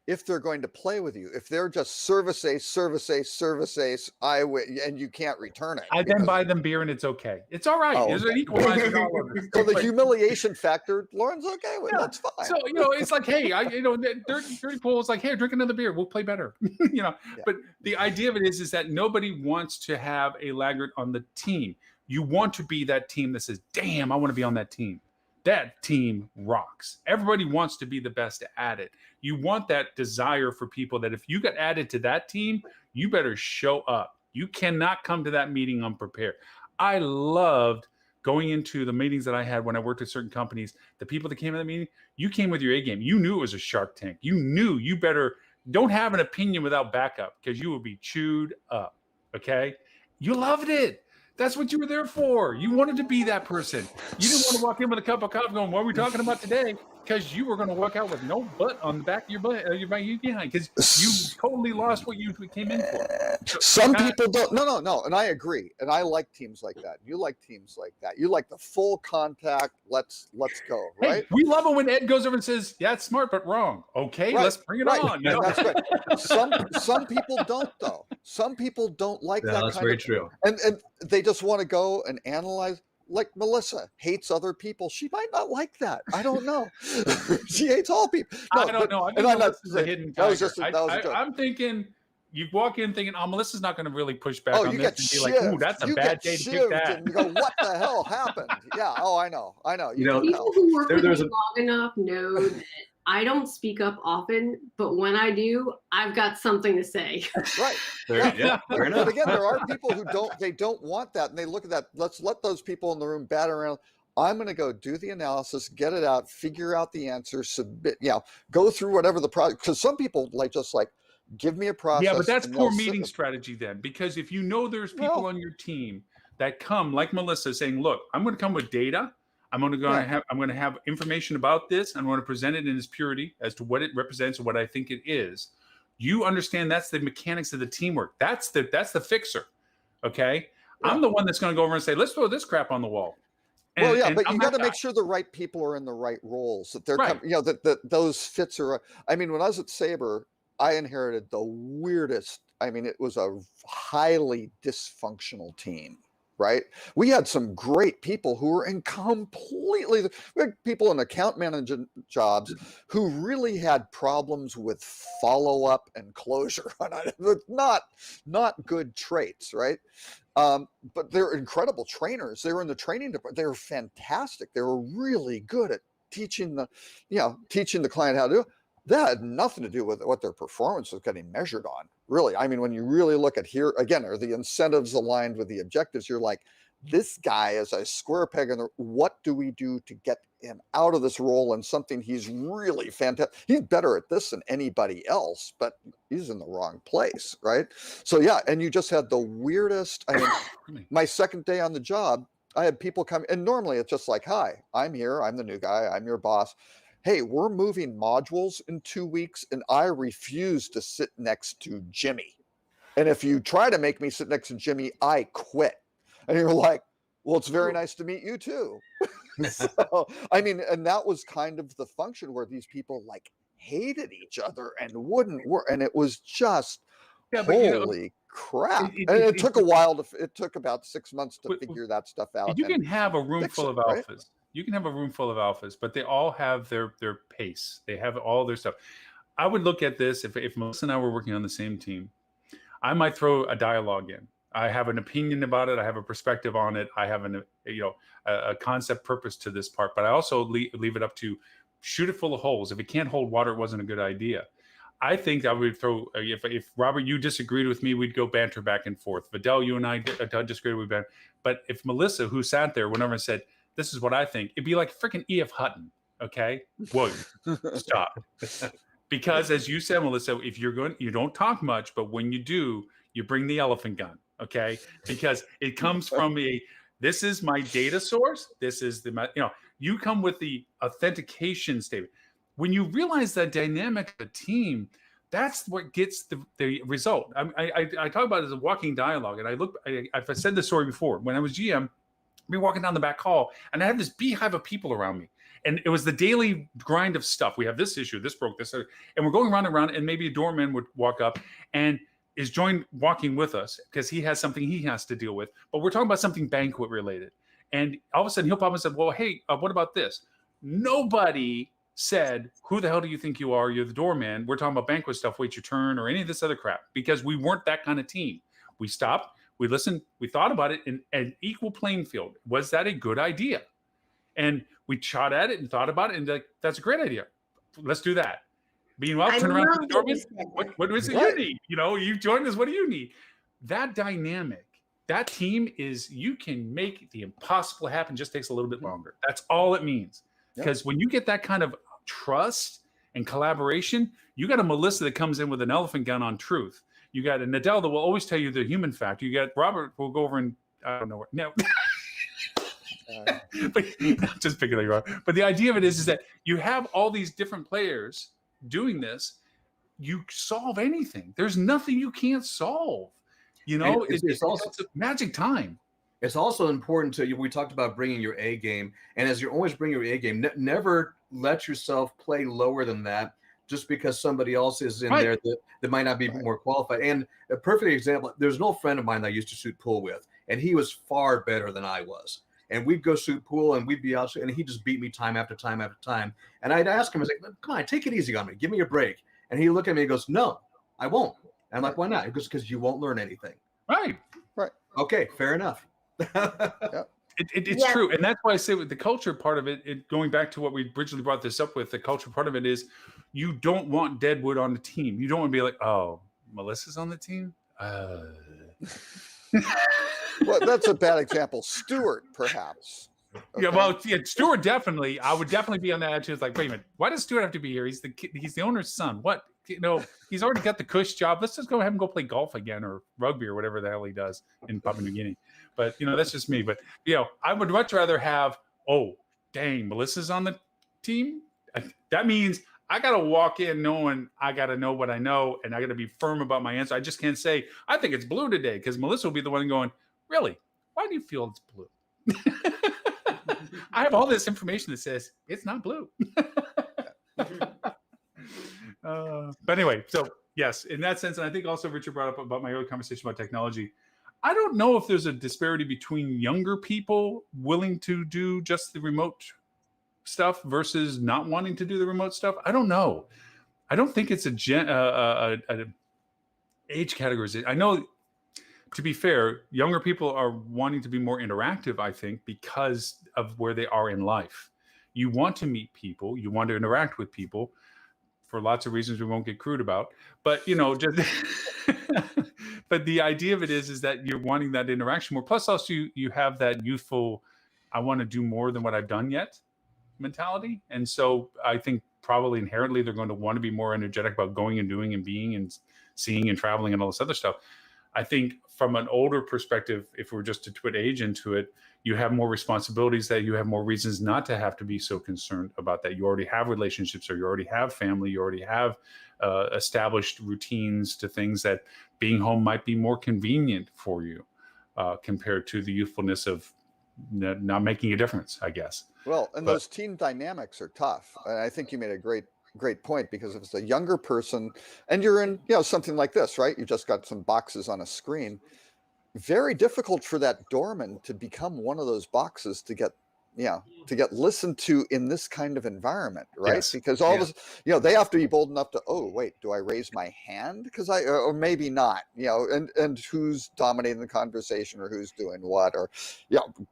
if they're going to play with you. If they're just service ace, I win, and you can't return it. I then because- buy them beer and it's okay. It's all right. Oh, There's okay. an equalizer all over. So the But- humiliation factor, Lauren's okay with. Yeah. That's fine. So, it's like, hey, dirty pool is like, hey, drink another beer. We'll play better. Yeah. But the idea of it is that nobody wants to have a laggard on the team. You want to be that team that says, damn, I want to be on that team. That team rocks. Everybody wants to be the best at it. You want that desire for people that if you get added to that team, you better show up. You cannot come to that meeting unprepared. I loved going into the meetings that I had when I worked at certain companies. The people that came to the meeting, you came with your A game. You knew it was a Shark Tank. You knew you better don't have an opinion without backup because you will be chewed up. Okay? You loved it. That's what you were there for. You wanted to be that person. You didn't want to walk in with a cup of coffee going, what are we talking about today? Because you were going to walk out with no butt on the back of your butt, your behind, because you totally lost what you came in for. Some people don't. No. And I agree. And I like teams like that. You like teams like that. You like the full contact. Let's go. Hey, Right. we love it when Ed goes over and says, yeah, it's smart, but wrong. Okay, Right, let's bring it right. on. And that's right. Some people don't though. Some people don't like Yeah, that that's kind very of true. and they just want to go and analyze. Like Melissa hates other people. She might not like that. I don't know. She hates all people. No, I don't but- know. I and think I'm not Melissa's a hidden that was tiger. just a- that was a joke. I'm thinking you walk in thinking, oh, Melissa's not going to really push back Oh, on you this get and be shivved. like, ooh, that's a you bad get day to pick shivved that. and you go, what the hell happened? Yeah. Oh, I know. You You know, don't People know. who work with there's me long enough know that I don't speak up often, but when I do, I've got something to say. Right. Yeah, fair But enough. again, there are people who don't want that, and they look at that. Let's let those people in the room bat around. I'm going to go do the analysis, get it out, figure out the answer, submit. Go through whatever the project. Because some people just give me a process. Yeah, but that's and poor they'll sit meeting with- strategy then, because if you know there's people Well- on your team that come, like Melissa, saying, "Look, I'm going to come with data. I'm going to have information about this. I'm going to present it in its purity as to what it represents and what I think it is." You understand that's the mechanics of the teamwork. That's the fixer. Okay, Yeah. I'm the one that's going to go over and say, "Let's throw this crap on the wall." Well, yeah, and but I'm you that got to guy. make sure the right people are in the right roles. That they're, Right. that those fits are. I mean, when I was at Sabre, I inherited the weirdest. I mean, it was a highly dysfunctional team. Right? We had some great people who were in completely. We had people in account management jobs who really had problems with follow up and closure. Not good traits, right? But they're incredible trainers. They were in the training department. They were fantastic. They were really good at teaching the client how to do it. That had nothing to do with what their performance was getting measured on. Really, I mean, when you really look at here again, are the incentives aligned with the objectives? You're like, this guy is a square peg in the. What do we do to get him out of this role and something he's really fantastic? He's better at this than anybody else, but he's in the wrong place, right? So yeah, and you just had the weirdest. I mean, my second day on the job, I had people come, and normally it's just like, "Hi, I'm here. I'm the new guy. I'm your boss. Hey, we're moving modules in 2 weeks, and I refuse to sit next to Jimmy. And if you try to make me sit next to Jimmy, I quit." And you're like, "Well, it's very nice to meet you too." So, I mean, and that was kind of the function where these people hated each other and wouldn't work, and it was just Yeah, but holy crap. it- And it- it took a while it took about 6 months to But- figure that stuff out. You and- can have a room fix full it, of right? alphas. You can have a room full of alphas, but they all have their pace. They have all their stuff. I would look at this if Melissa and I were working on the same team. I might throw a dialogue in. I have an opinion about it. I have a perspective on it. I have a concept purpose to this part, but I also leave it up to shoot it full of holes. If it can't hold water, it wasn't a good idea. I think I would throw, if Robert, you disagreed with me, we'd go banter back and forth. Vidal, you and I disagreed with banter. But if Melissa, who sat there, whenever said, this is what I think, it'd be like freaking E.F. Hutton. Okay. Whoa, stop. Because as you said, Melissa, if you're going, you don't talk much, but when you do, you bring the elephant gun. Okay. Because it comes from this is my data source. This is you come with the authentication statement. When you realize that dynamic of a team, that's what gets the result. I talk about it as a walking dialogue. And I've said this story before. When I was GM, we were walking down the back hall and I had this beehive of people around me. And it was the daily grind of stuff. We have this issue, this broke, this, and we're going round and round, and maybe a doorman would walk up and is walking with us because he has something he has to deal with. But we're talking about something banquet related. And all of a sudden he'll pop up and say, well, hey, what about this? Nobody said, who the hell do you think you are? You're the doorman. We're talking about banquet stuff. Wait your turn or any of this other crap, because we weren't that kind of team. We stopped, we listened, we thought about it in an equal playing field. Was that a good idea? And we shot at it and thought about it, and that's a great idea. Let's do that. Meanwhile, turn around to the doorman. What is it you need? You joined us. What do you need? That dynamic, that team you can make the impossible happen. Just takes a little bit longer. That's all it means. Because when you get that kind of trust and collaboration, you got a Melissa that comes in with an elephant gun on truth. You got a Nadell that will always tell you the human factor. You got Robert who will go over and I don't know where. No. But just picking it up. But the idea of it is that you have all these different players doing this. You solve anything. There's nothing you can't solve. It's also a magic time. It's also important we talked about bringing your A game, and as you're always bringing your A game, never let yourself play lower than that just because somebody else is in there that might not be more qualified. And a perfect example, there's an old friend of mine that I used to shoot pool with, and he was far better than I was. And we'd go shoot pool, and we'd be out, and he just beat me time after time after time. And I'd ask him, I was like, come on, take it easy on me. Give me a break. And he'd look at me and goes, no, I won't. And I'm like, why not? He goes, because you won't learn anything. Right. Okay, fair enough. It's true. And that's why I say with the culture part of it, going back to what we originally brought this up with, the culture part of it is you don't want deadwood on the team. You don't want to be like, oh, Melissa's on the team? Well, that's a bad example. Stuart, perhaps. Okay. Yeah, Stuart definitely. I would definitely be on that attitude. It's like, wait a minute, why does Stuart have to be here? He's the owner's son. What? He's already got the cush job. Let's just go have him go play golf again or rugby or whatever the hell he does in Papua New Guinea. But that's just me. But I would much rather have, oh, dang, Melissa's on the team. That means I got to walk in knowing I got to know what I know, and I got to be firm about my answer. I just can't say, I think it's blue today, because Melissa will be the one going, really? Why do you feel it's blue? I have all this information that says it's not blue. But anyway, so yes, in that sense, and I think also Richard brought up about my earlier conversation about technology. I don't know if there's a disparity between younger people willing to do just the remote stuff versus not wanting to do the remote stuff. I don't know. I don't think it's a age category. I know, to be fair, younger people are wanting to be more interactive, I think, because of where they are in life. You want to meet people, you want to interact with people for lots of reasons we won't get crude about. But, just but the idea of it is that you're wanting that interaction more. Plus, also, you have that youthful, I want to do more than what I've done yet mentality. And so I think probably inherently they're going to want to be more energetic about going and doing and being and seeing and traveling and all this other stuff. I think from an older perspective, if we're just to put age into it, you have more responsibilities, that you have more reasons not to have to be so concerned about that. You already have relationships, or you already have family, you already have established routines to things that being home might be more convenient for you compared to the youthfulness of not making a difference, I guess. Well, and those team dynamics are tough. And I think you made a great point, because if it's a younger person and you're in, something like this, right? You just got some boxes on a screen. Very difficult for that doorman to become one of those boxes to get to get listened to in this kind of environment, right? Yes. Because all Yeah. of us, they have to be bold enough to, oh wait, do I raise my hand? Because or maybe not, and who's dominating the conversation or who's doing what, or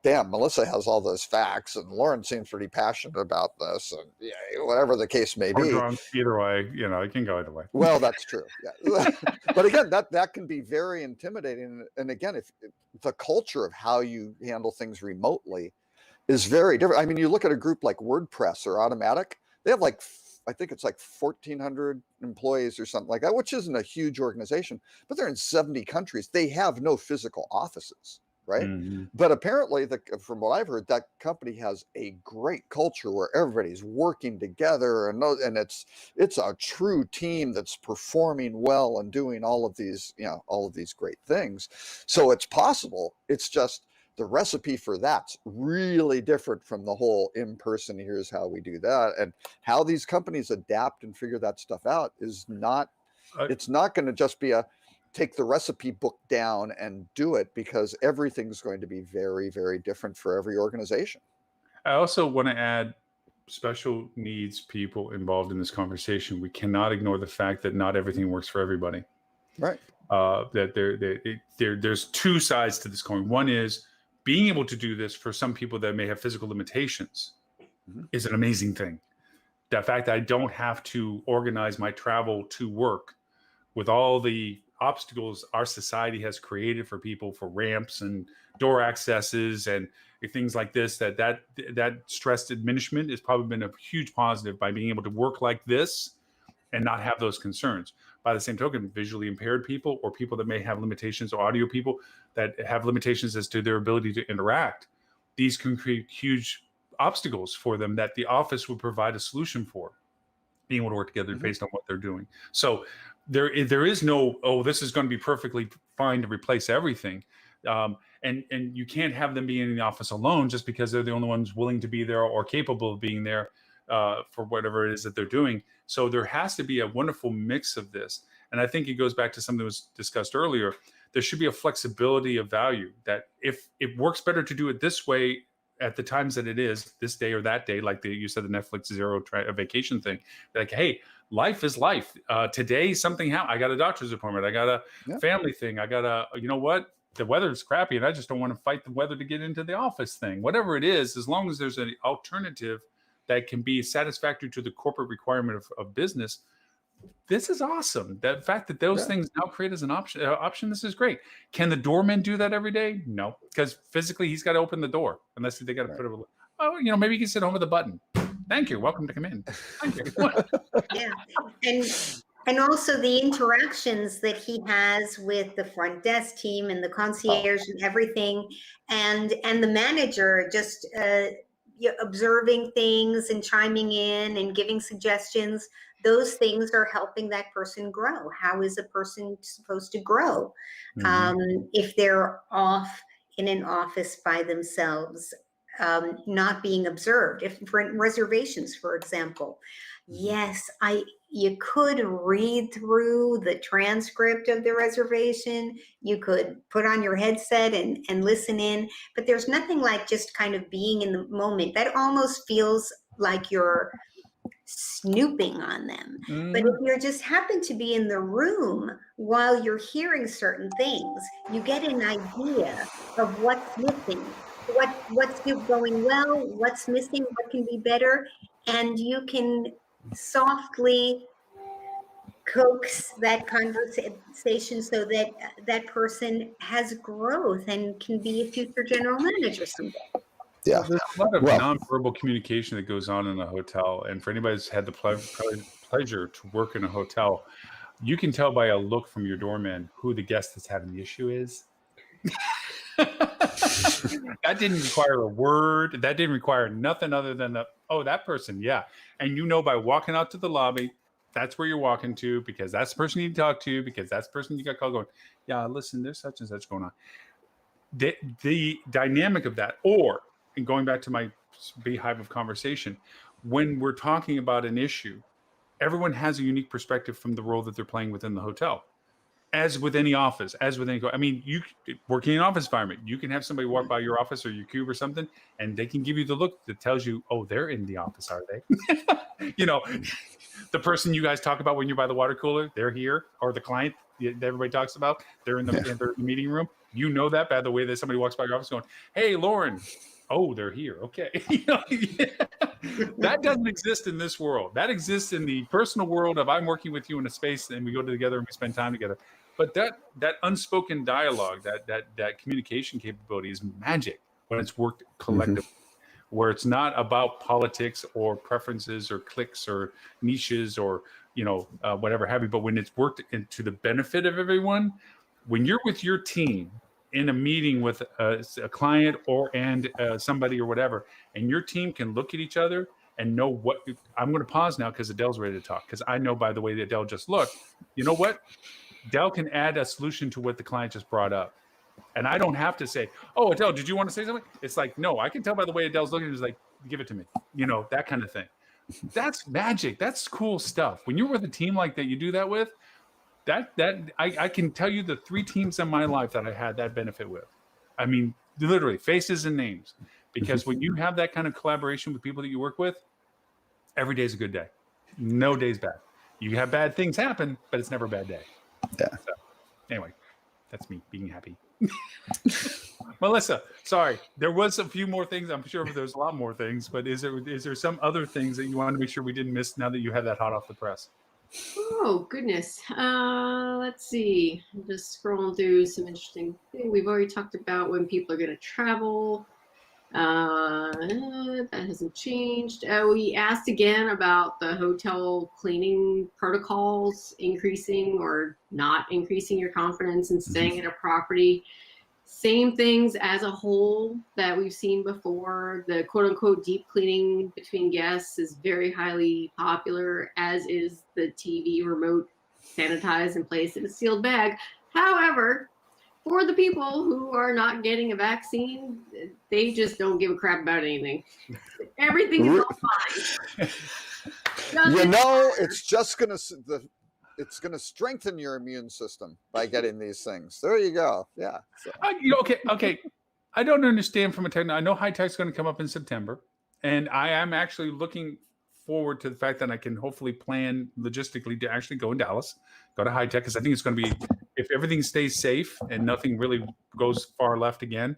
damn, Melissa has all those facts and Lauren seems pretty passionate about this, and whatever the case may Or be. drunk, either way, it can go either way. Well, that's true. Yeah. But again, that can be very intimidating. And again, if the culture of how you handle things remotely is very different. I mean, you look at a group like WordPress or Automatic, they have I think it's 1,400 employees or something like that, which isn't a huge organization, but they're in 70 countries. They have no physical offices, right? Mhm. But apparently, from what I've heard, that company has a great culture where everybody's working together, and it's a true team that's performing well and doing all of these great things. So it's possible. It's just the recipe for that's really different from the whole in-person, here's how we do that, and how these companies adapt and figure that stuff out is not, it's not going to just be take the recipe book down and do it, because everything's going to be very, very different for every organization. I also want to add special needs people involved in this conversation. We cannot ignore the fact that not everything works for everybody. Right. That there's two sides to this coin. One is being able to do this for some people that may have physical limitations is an amazing thing. The fact that I don't have to organize my travel to work with all the obstacles our society has created for people, for ramps and door accesses and things like this, that stress diminishment has probably been a huge positive by being able to work like this and not have those concerns. By the same token, visually impaired people or people that may have limitations, or audio people that have limitations as to their ability to interact, these can create huge obstacles for them that the office would provide a solution for, being able to work together based on what they're doing. So there is no, this is going to be perfectly fine to replace everything. And you can't have them be in the office alone just because they're the only ones willing to be there or capable of being there for whatever it is that they're doing. So there has to be a wonderful mix of this. And I think it goes back to something that was discussed earlier. There should be a flexibility of value, that if it works better to do it this way at the times that it is, this day or that day, like you said, the Netflix zero vacation thing, like, hey, life is life. Today, something happened. I got a doctor's appointment. I got a family thing. I got you know what? The weather's crappy and I just don't want to fight the weather to get into the office thing. Whatever it is, as long as there's an alternative that can be satisfactory to the corporate requirement of business, this is awesome. The fact that those things now create as an option, this is great. Can the doorman do that every day? No, because physically he's got to open the door, unless they got to put it. Maybe you can sit home with a button. Thank you. Welcome to come in. Thank you. And also the interactions that he has with the front desk team and the concierge and everything, and the manager just observing things and chiming in and giving suggestions. Those things are helping that person grow. How is a person supposed to grow if they're off in an office by themselves, not being observed? If for reservations, for example, yes, you could read through the transcript of the reservation. You could put on your headset and listen in, but there's nothing like just kind of being in the moment. That almost feels like you're snooping on them. But if you just happen to be in the room while you're hearing certain things, you get an idea of what's missing, what's going well, what's missing, what can be better, and you can softly coax that conversation so that that person has growth and can be a future general manager someday. Yeah, there's a lot of nonverbal communication that goes on in a hotel, and for anybody that's had the pleasure to work in a hotel, you can tell by a look from your doorman who the guest that's having the issue is. That didn't require a word. That didn't require nothing other than that person, yeah. And by walking out to the lobby, that's where you're walking to, because that's the person you need to talk to, because that's the person you got called going, yeah, listen, there's such and such going on. The dynamic of that, and going back to my beehive of conversation, when we're talking about an issue, everyone has a unique perspective from the role that they're playing within the hotel. as with any office, as with any, I mean, you working in an office environment, you can have somebody walk by your office or your cube or something, and they can give you the look that tells you, oh, they're in the office, are they? You know, the person you guys talk about when you're by the water cooler, they're here, or the client that everybody talks about, they're in the, they're in the meeting room. You know that by the way that somebody walks by your office going, hey, Lauren. Oh, they're here. Okay. You know, that doesn't exist in this world. That exists in the personal world of I'm working with you in a space and we go together and we spend time together. But that unspoken dialogue, that communication capability is magic when it's worked collectively, where it's not about politics or preferences or cliques or niches or, you know, whatever have you, but when it's worked into the benefit of everyone, when you're with your team in a meeting with a client or somebody or whatever, and your team can look at each other and know what, I'm going to pause now because Adele's ready to talk, because I know by the way that Adele just looked, you know what? Adele can add a solution to what the client just brought up. And I don't have to say, oh, Adele, did you want to say something? It's like, no, I can tell by the way Adele's looking, it's like, give it to me, you know, that kind of thing. That's magic. That's cool stuff. When you're with a team like that, you do that with, I can tell you the 3 teams in my life that I had that benefit with. I mean, literally faces and names, because when you have that kind of collaboration with people that you work with, every day is a good day. No day's bad. You have bad things happen, but it's never a bad day. Yeah. So, anyway, that's me being happy. Melissa, sorry, there was a few more things. I'm sure there's a lot more things, but is there some other things that you wanted to make sure we didn't miss now that you have that hot off the press? Oh, goodness. Let's see. I'm just scrolling through some interesting things. We've already talked about when people are going to travel. That hasn't changed. We asked again about the hotel cleaning protocols increasing or not increasing your confidence in staying at a property. Same things as a whole that we've seen before. The quote unquote deep cleaning between guests is very highly popular, as is the TV remote sanitized and placed in a sealed bag. However, for the people who are not getting a vaccine, they just don't give a crap about anything. Everything is all fine. You know, it's just going to it's going to strengthen your immune system by getting these things. There you go. Yeah. So. Okay. I don't understand from a technical. I know high tech's going to come up in September, and I am actually looking forward to the fact that I can hopefully plan logistically to actually go in Dallas, go to high tech, because I think it's going to be, if everything stays safe and nothing really goes far left again,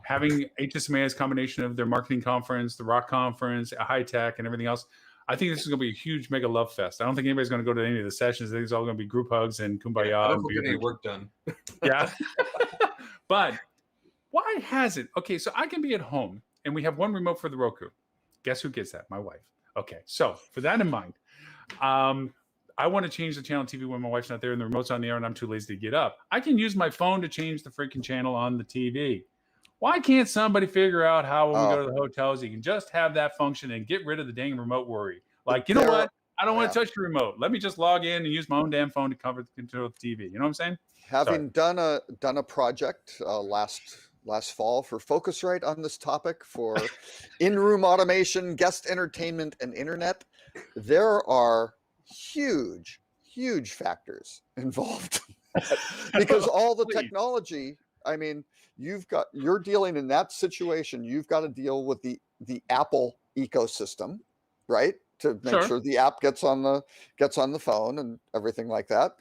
having HSMA as a combination of their marketing conference, the Rock Conference, high tech, and everything else. I think this is going to be a huge mega love fest. I don't think anybody's going to go to any of the sessions. I think it's all going to be group hugs and kumbaya. I don't get any work done. Yeah. But why hasn't? Okay, so I can be at home and we have one remote for the Roku. Guess who gets that? My wife. Okay, so for that in mind, I want to change the channel on TV when my wife's not there and the remote's on the air and I'm too lazy to get up. I can use my phone to change the freaking channel on the TV. Why can't somebody figure out how when we go to the hotels, you can just have that function and get rid of the dang remote worry? Like, you know what? I don't want to touch the remote. Let me just log in and use my own damn phone to control the TV. You know what I'm saying? Having done a project last fall for Focusrite on this topic for in-room automation, guest entertainment, and internet, there are huge factors involved because all the technology. I mean, you're dealing in that situation. You've got to deal with the Apple ecosystem, right? To make sure the app gets on the phone and everything like that.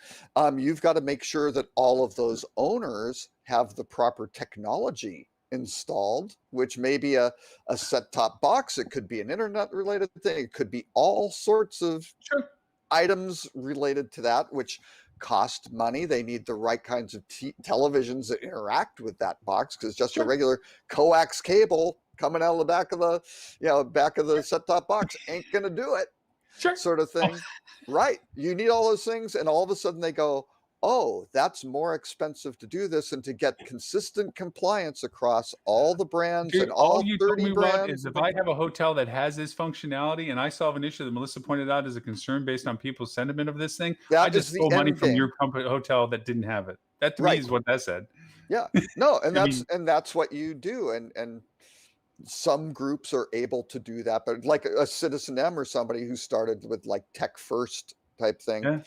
You've got to make sure that all of those owners have the proper technology installed, which may be a set-top box. It could be an internet-related thing. It could be all sorts of items related to that, which cost money. They need the right kinds of televisions that interact with that box, because just a regular coax cable coming out of the back of the set-top box ain't gonna do it. Sort of thing. Right. You need all those things, and all of a sudden they go, oh, that's more expensive to do this and to get consistent compliance across all the brands. Dude, and all you 30 told me brands. Is if I have a hotel that has this functionality and I solve an issue that Melissa pointed out as a concern based on people's sentiment of this thing, I just stole money from your hotel that didn't have it. That to me is what that said. Yeah. No, and that's what you do. And some groups are able to do that, but like a Citizen M or somebody who started with like tech first type thing.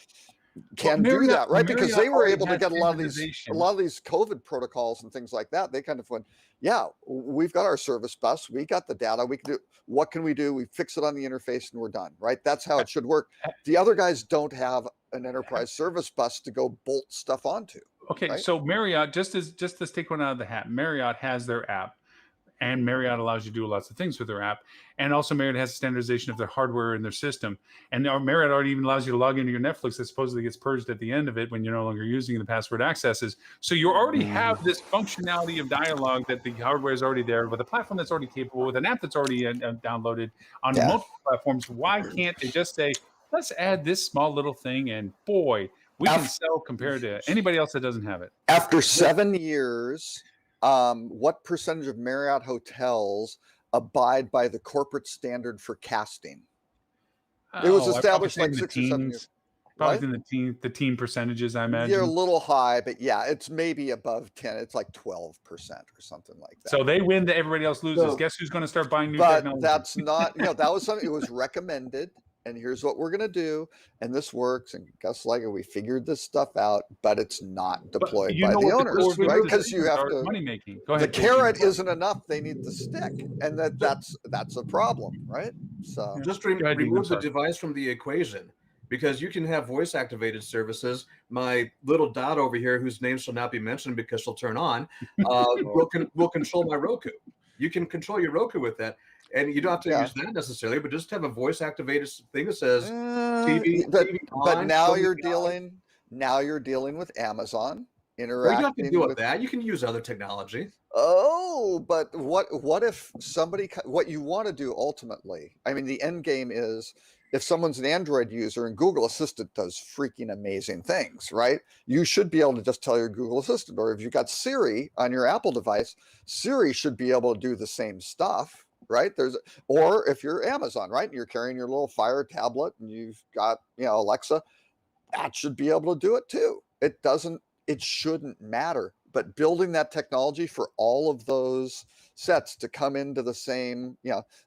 can do Marriott- that, right? Because Marriott they were already able to had get a lot of these standardization. COVID protocols and things like that. They kind of went, yeah, we've got our service bus, we got the data, we can do. What can we do? We fix it on the interface and we're done, right? That's how it should work. The other guys don't have an enterprise service bus to go bolt stuff onto. Okay, Right? so Marriott, just to take one out of the hat, Marriott has their app, and Marriott allows you to do lots of things with their app, and also Marriott has a standardization of their hardware in their system, and Marriott already even allows you to log into your Netflix that supposedly gets purged at the end of it when you're no longer using the password accesses. So you already have this functionality of dialogue that the hardware is already there with a platform that's already capable, with an app that's already downloaded on Yeah. multiple platforms. Why can't they just say, let's add this small little thing, and boy, we can sell compared to anybody else that doesn't have it. After 7 years, what percentage of Marriott hotels abide by the corporate standard for casting? It was Oh, I'd probably established say like in the 6 or 7 teens. years. Probably What? in the teen percentages, I You're a imagine. little high, but yeah, it's maybe above 10. It's like 12% or something like that. So they win, that everybody else loses. So- Guess who's going to start buying new But technology? that's not, that was something, it was recommended. And here's what we're going to do. And this works. And Gus Liger, we figured this stuff out, but it's not deployed you by know the what owners, core right? business Because you is, have or to, money making. Go the ahead. carrot isn't enough. They need the stick. And that's a problem, right? So, Just Go ahead, Dean, I'm remove the sorry. device from the equation, because you can have voice activated services. My little dot over here, whose name shall not be mentioned because she'll turn on, will control my Roku. You can control your Roku with that, and you don't have to Yeah. use that necessarily, but just have a voice activated thing that says TV. but TV but on, now show me you're the on. dealing with Amazon Well, you don't have to interacting deal with with. that. You can use other technology. Oh, but what if somebody, what you want to do ultimately, I mean, the end game is if someone's an Android user and Google Assistant does freaking amazing things, right? You should be able to just tell your Google Assistant, or if you've got Siri on your Apple device, Siri should be able to do the same stuff, right? Or if you're Amazon, right? And you're carrying your little Fire tablet and you've got, Alexa, that should be able to do it too. It shouldn't matter. But building that technology for all of those sets to come into the same,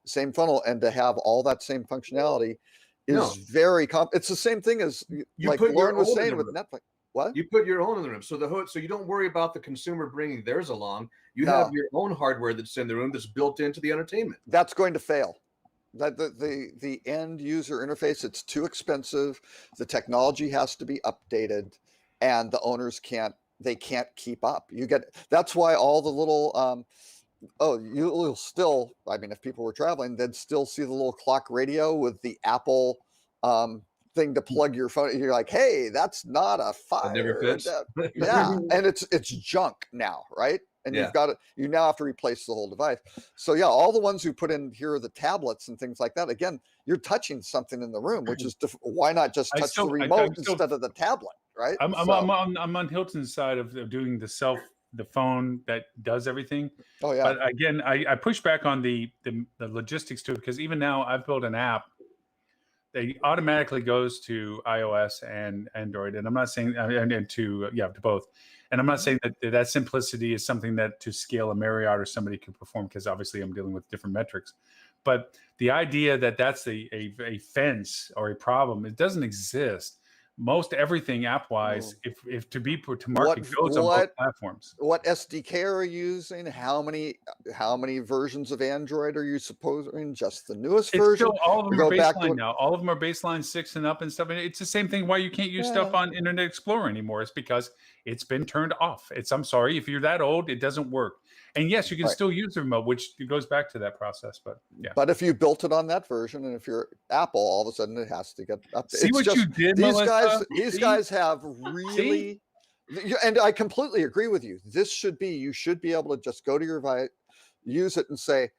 same funnel and to have all that same functionality is No. very It's the same thing as You like put your Lauren was own in saying the with room. Netflix. What? You put your own in the room, so you don't worry about the consumer bringing theirs along. You No. have your own hardware that's in the room that's built into the entertainment. That's going to fail. That the end user interface, it's too expensive. The technology has to be updated, and the owners can't keep up. That's why all the little you'll still, I mean, if people were traveling, they'd still see the little clock radio with the Apple thing to plug your phone. You're like, hey, that's not a Fire. It never fits. Yeah, and it's junk now, right? And Yeah. you now have to replace the whole device. So yeah, all the ones who put in here are the tablets and things like that. Again, you're touching something in the room, which is why not just touch the remote instead of the tablet, right? I'm on Hilton's side of doing the phone that does everything. Oh yeah. But again, I push back on the logistics to it, because even now I've built an app that automatically goes to iOS and Android, and I'm not saying and to both. And I'm not saying that simplicity is something that to scale a Marriott or somebody could perform, because obviously I'm dealing with different metrics. But the idea that that's a fence or a problem, it doesn't exist. Most everything app-wise, if to market, goes on both platforms. What SDK are you using? How many versions of Android are you supposing? Just the newest version? Still, all of them are baseline now. All of them are baseline 6 and up and stuff. And it's the same thing why you can't use stuff on Internet Explorer anymore. It's because it's been turned off. I'm sorry, if you're that old, it doesn't work. And yes, you can still use the remote, which goes back to that process. But yeah. But if you built it on that version, and if you're Apple, all of a sudden it has to get updated. See what you did, Melissa? These guys have really, and I completely agree with you. You should be able to just go to your device, use it, and say,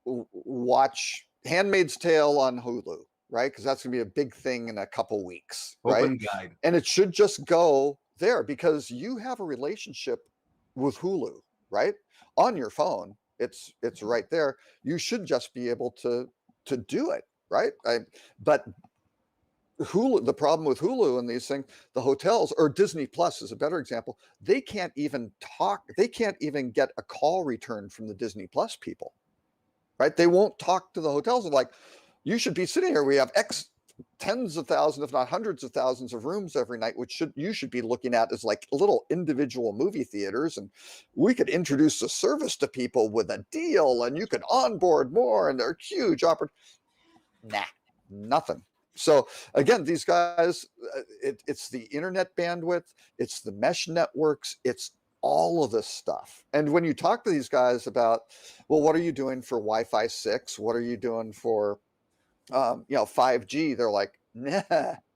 watch Handmaid's Tale on Hulu, right? Because that's gonna be a big thing in a couple weeks, right? Open guide. And it should just go there because you have a relationship with Hulu, right? On your phone, it's right there. You should just be able to do it, right? But Hulu, the problem with Hulu and these things, the hotels, or Disney Plus is a better example. They can't even talk. They can't even get a call returned from the Disney Plus people, right? They won't talk to the hotels. They're like, you should be sitting here. We have X tens of thousands, if not hundreds of thousands of rooms every night, which you should be looking at as like little individual movie theaters. And we could introduce a service to people with a deal, and you could onboard more, and they're huge opportunities. Nah, nothing. So again, these guys, it's the internet bandwidth, it's the mesh networks, it's all of this stuff. And when you talk to these guys about, well, what are you doing for Wi-Fi 6? What are you doing for 5G? They're like, nah,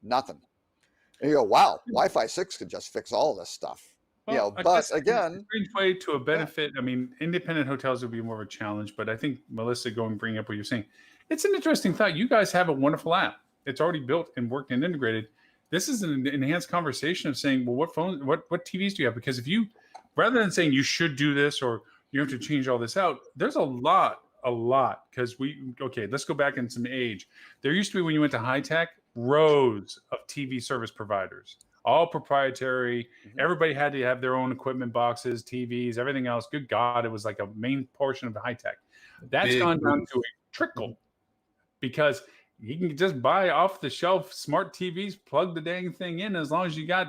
nothing. And you go, wow, Wi-Fi 6 could just fix all this stuff. Well, But guess again, a strange way to a benefit. I mean, independent hotels would be more of a challenge, but I think Melissa, bring up what you're saying. It's an interesting thought. You guys have a wonderful app. It's already built and worked and integrated. This is an enhanced conversation of saying, well, what TVs do you have? Because if you, rather than saying you should do this or you have to change all this out, there's a lot. Because let's go back in some age. There used to be, when you went to high tech, rows of TV service providers, all proprietary. Mhm. Everybody had to have their own equipment boxes, TVs, everything else. Good God, it was like a main portion of the high tech. That's gone down to a trickle because you can just buy off the shelf smart TVs, plug the dang thing in. As long as you got,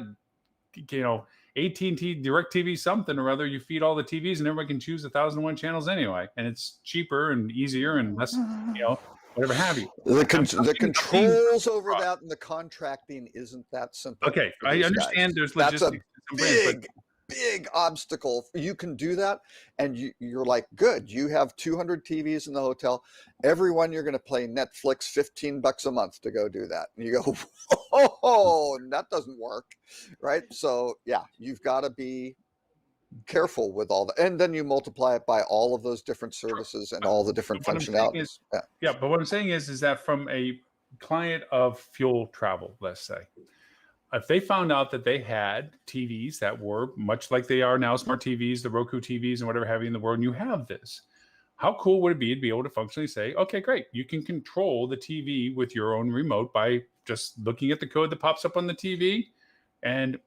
AT&T, DirecTV, something or other, you feed all the TVs and everybody can choose 1,001 channels anyway. And it's cheaper and easier and less, whatever have you. The controls over that and the contracting isn't that simple. Okay, for I these understand guys. there's That's a logistics. in some brands, but big obstacle. You can do that, and you're like, good. You have 200 TVs in the hotel. Everyone, you're going to play Netflix $15 a month to go do that. And you go, oh, that doesn't work, right? So yeah, you've got to be careful with all that, and then you multiply it by all of those different services and all the different what I'm saying functionalities. is, but what I'm saying is that from a client of fuel travel, let's say, if they found out that they had TVs that were much like they are now, smart TVs, the Roku TVs and whatever have you in the world, and you have this, how cool would it be to be able to functionally say, okay, great, you can control the TV with your own remote by just looking at the code that pops up on the TV and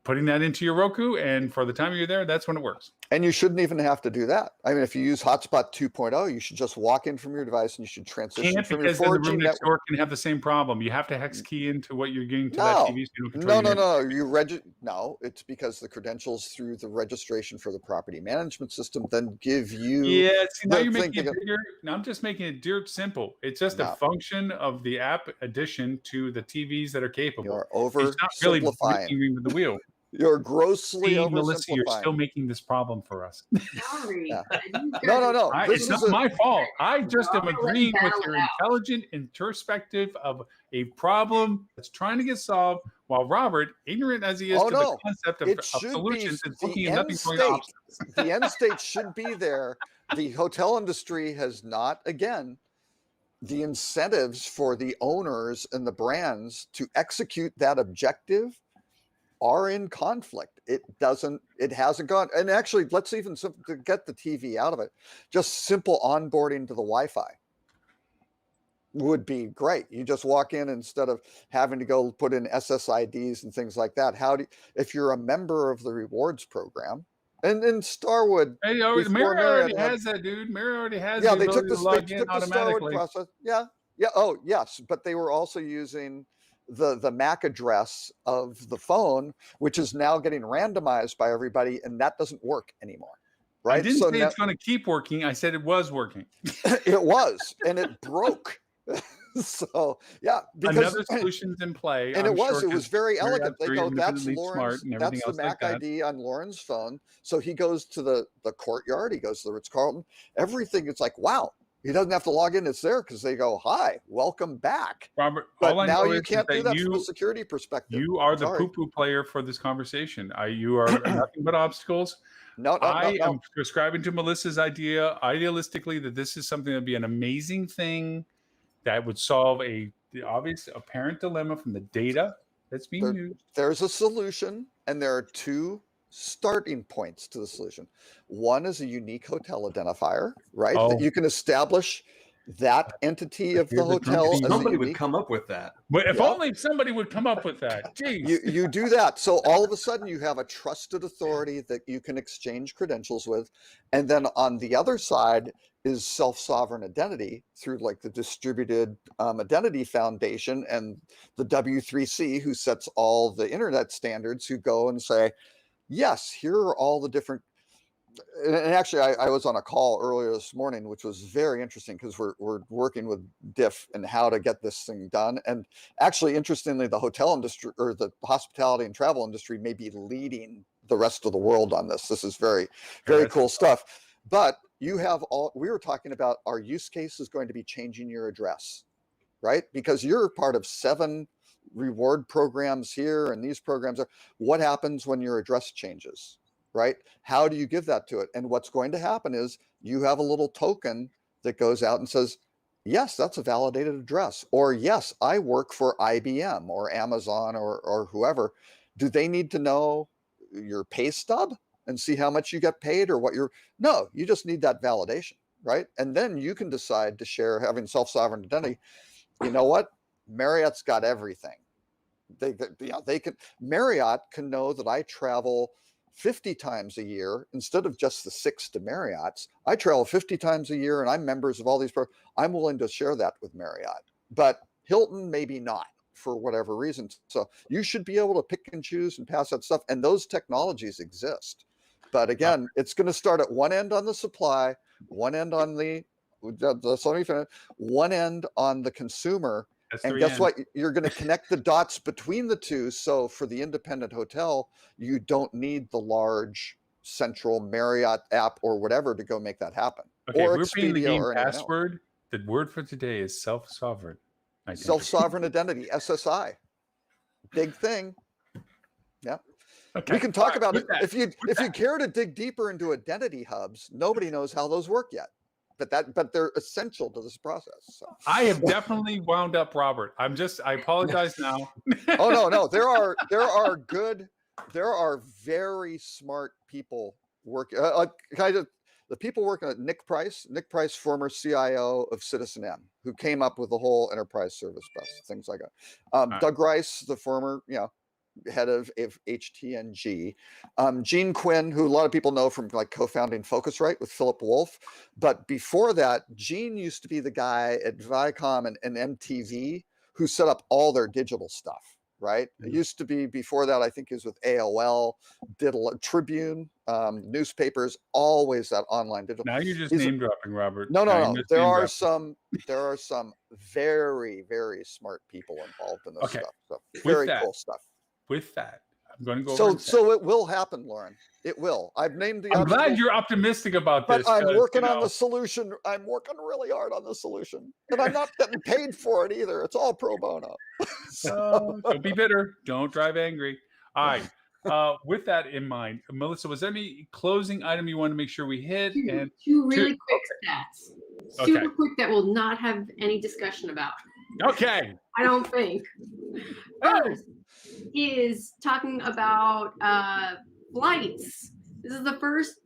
putting that into your Roku, and for the time you're there, that's when it works. And you shouldn't even have to do that. I mean, if you use Hotspot 2.0, you should just walk in from your device and you should transition Can't, from your because then the 4G room next network. door can have the same problem. You have to hex key into what you're getting to that No, TV. So you don't control no. your No, it's because the credentials through the registration for the property management system then give you. Yeah, see, now the you're thing making to it go- bigger. Now I'm just making it dirt simple. It's just a No. function of the app addition to the TVs that are capable. You're It's not really oversimplifying. with the wheel. You're grossly See, Melissa, you're oversimplifying. still making this problem for us. Sorry, Yeah. but you guys No. It's not my fault. I just am We're gonna agreeing with battle your it out. intelligent introspective of a problem that's trying to get solved, while Robert, ignorant as he is Oh, to no. the concept It of should be solutions, is the looking at end nothing but state. obstacles. The end state should be there. The hotel industry has not, again, the incentives for the owners and the brands to execute that objective are in conflict. It hasn't gone. And actually, let's even to get the TV out of it, just simple onboarding to the Wi-Fi would be great. You just walk in instead of having to go put in SSIDs and things like that. If you're a member of the rewards program, and Starwood, Hey, before Marriott already Marriott had- has that, dude. Marriot already has yeah, the they took ability to log the in Starwood automatically. process. Yeah. Oh, yes, but they were also using the MAC address of the phone, which is now getting randomized by everybody, and that doesn't work anymore. Right? I didn't So say now, it's going to keep working. I said it was working. it was, and it broke. So yeah, because Another solution's in play. and I'm it was sure, it was 'cause very Marriott's elegant. They very go, that's independently Lauren's, smart and everything that's the else like MAC that. ID on Lauren's phone. So he goes to the Courtyard, he goes to the Ritz-Carlton, everything. It's like, wow, he doesn't have to log in. It's there because they go, hi, welcome back. Robert, But all I now know you is can't do that that from a security perspective. you are the Sorry. poo-poo player for this conversation. You are nothing but obstacles. No. I am prescribing to Melissa's idea, idealistically, that this is something that'd be an amazing thing that would solve the obvious apparent dilemma from the data that's being used. There's a solution, and there are two starting points to the solution. One is a unique hotel identifier, right? Oh. That you can establish that entity of the Here's the hotel company. as a Somebody would unique. come up with that. But if Yeah. only somebody would come up with that. Jeez. You do that. So all of a sudden you have a trusted authority that you can exchange credentials with. And then on the other side is self-sovereign identity through like the Distributed Identity Foundation and the W3C, who sets all the internet standards, who go and say, yes, here are all the different. And actually, I was on a call earlier this morning, which was very interesting because we're working with DIF and how to get this thing done. And actually, interestingly, the hotel industry or the hospitality and travel industry may be leading the rest of the world on this. This is very, very that's cool stuff. But you have all, we were talking about our use case is going to be changing your address, right? Because you're part of 7 reward programs here and these programs are, what happens when your address changes? Right? How do you give that to it? And what's going to happen is you have a little token that goes out and says, yes, that's a validated address. Or yes, I work for IBM or Amazon or whoever. Do they need to know your pay stub and see how much you get paid or what you're, no, you just need that validation, right? And then you can decide to share, having self-sovereign identity. You know what? Marriott's got everything. They can, Marriott can know that I travel 50 times a year instead of just the 6 to Marriott's. I travel 50 times a year and I'm members of all these programs. I'm willing to share that with Marriott, but Hilton maybe not for whatever reasons. So you should be able to pick and choose and pass that stuff. And those technologies exist. But again, it's going to start at one end on the supply, one end on one end on the consumer. That's And 3 guess ends. what? You're going to connect the dots between the two. So for the independent hotel, you don't need the large central Marriott app or whatever to go make that happen. Okay, Or if we're playing the Expedia game or anyone else. password, the word for today is self-sovereign. identity. Self-sovereign identity, SSI. Big thing. Yeah. Okay. We can talk about with it. that, If you care to dig deeper into identity hubs, nobody knows how those work yet. But they're essential to this process. So. I have definitely wound up Robert. I apologize now. Oh no, there are very smart people working. Kind of the people working at Nick Price, former CIO of Citizen M, who came up with the whole enterprise service bus, things like that. Doug Rice, the former, head of HTNG, Gene Quinn, who a lot of people know from like co-founding Focusrite with Philip Wolf. But before that, Gene used to be the guy at Viacom and MTV who set up all their digital stuff, right? It used to be before that, I think he was with AOL, did a Tribune, newspapers, always that online digital. Now you're just name dropping, Robert. No. There are some very, very smart people involved in this stuff. So very cool stuff. With that, I'm going to go over. So it will happen, Lauren. It will. I've named the. I'm glad you're optimistic about this. But I'm working on the solution. I'm working really hard on the solution, and I'm not getting paid for it either. It's all pro bono. So don't be bitter. Don't drive angry. All right. With that in mind, Melissa, was there any closing item you want to make sure we hit? Two really quick stats. Super quick that we'll not have any discussion about. Okay. I don't think. First is talking about flights. This is the first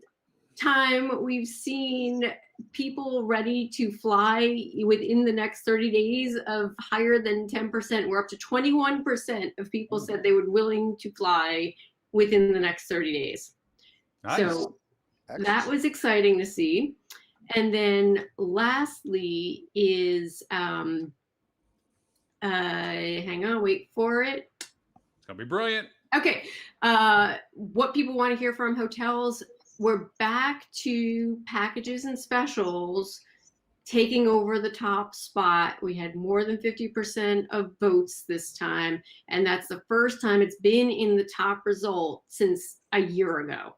time we've seen people ready to fly within the next 30 days of higher than 10%. We're up to 21% of people said they would willing to fly within the next 30 days. Nice. So that was exciting to see. And then lastly is, hang on, wait for it. It's going to be brilliant. Okay. What people want to hear from hotels, we're back to packages and specials taking over the top spot. We had more than 50% of votes this time, and that's the first time it's been in the top result since a year ago.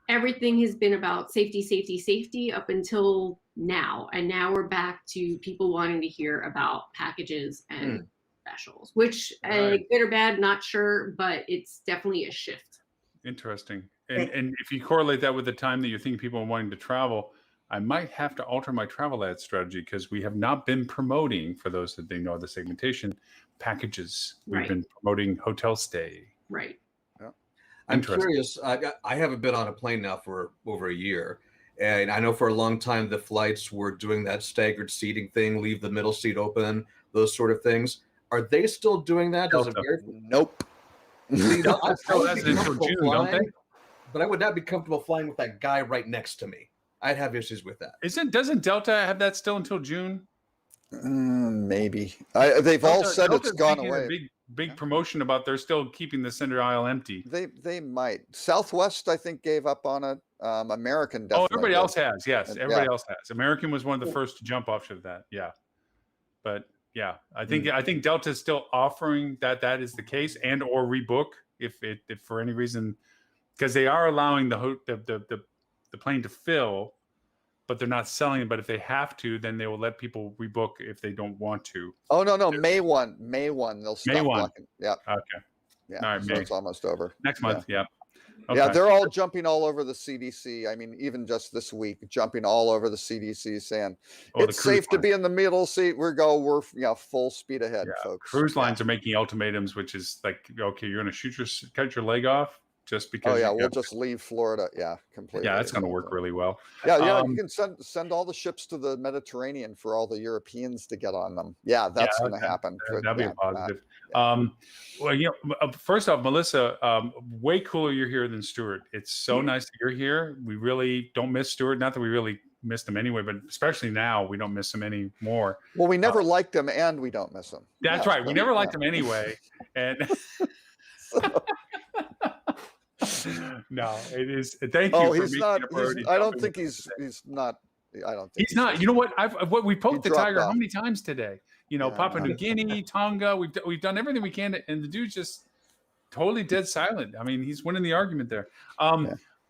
Everything has been about safety, safety, safety up until now, and now we're back to people wanting to hear about packages and specials, which good or bad, not sure, but it's definitely a shift. Interesting. And if you correlate that with the time that you're thinking people are wanting to travel, I might have to alter my travel ad strategy because we have not been promoting, for those that they know the segmentation, packages. We've been promoting hotel stay. Right. I'm curious. I haven't been on a plane now for over a year, And I know for a long time the flights were doing that staggered seating thing, leave the middle seat open, those sort of things. Are they still doing that? Does it Delta. Nope. See, I Still would has be it until comfortable June, don't they? flying, but I would not be comfortable flying with that guy right next to me. I'd have issues with that. Doesn't Delta have that still until June? Maybe. They've all said Delta's it's gone making away. a big promotion about they're still keeping the center aisle empty. They might. Southwest, I think, gave up on it. American Oh, definitely. everybody did. else has. Yes, Yeah. everybody else has. American was one of the first to jump off of that. Yeah, but yeah, I think Delta is still offering that is the case, and or rebook if for any reason, because they are allowing the plane to fill, but they're not selling it. But if they have to, then they will let people rebook if they don't want to. Oh no, May 1. They'll stop May 1. blocking. Yeah. Okay, Yeah. All right, so May. it's almost over. next month. Yeah. Yeah, Okay. they're all jumping all over the CDC. I mean, even just this week, jumping all over the CDC, saying Oh, the it's cruise safe to lines. be in the middle seat. We're full speed ahead, Yeah, folks. cruise lines are making ultimatums, which is like, okay, you're going to cut your leg off just because. Oh yeah, you we'll got- just leave Florida. Yeah, completely. Yeah, that's going to work really well. Yeah, Um, you can send all the ships to the Mediterranean for all the Europeans to get on them. Yeah, that's going to happen. That'd be a Yeah, positive. Well, first off, Melissa, way cooler you're here than Stuart. It's so nice that you're here. We really don't miss Stuart. Not that we really missed him anyway, but especially now we don't miss him anymore. Well, we never liked him, and we don't miss him. That's Yeah, right. We never liked him anyway. And no, it is. Thank you. Oh, for he's making not. it a priority. I don't think he's not. I don't think He's not. You know what? We poked the dropped tiger how off. many times today? Papua New Guinea, Tonga. We've done everything we can, and the dude's just totally dead silent. I mean, he's winning the argument there.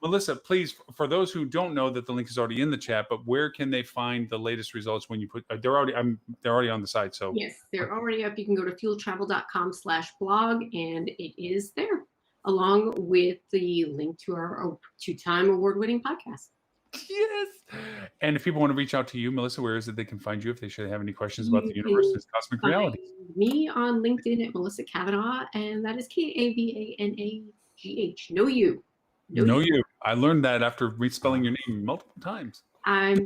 Melissa, please, for those who don't know that the link is already in the chat, but where can they find the latest results when you put? They're already on the site. So yes, they're already up. You can go to fueltravel.com/blog, and it is there, along with the link to our 2-time award-winning podcast. Yes. And if people want to reach out to you, Melissa, where is it they can find you if they should have any questions about the universe and cosmic reality? Me on LinkedIn at Melissa Kavanaugh, and that is Kavanagh. Know you. Know you. I learned that after respelling your name multiple times. I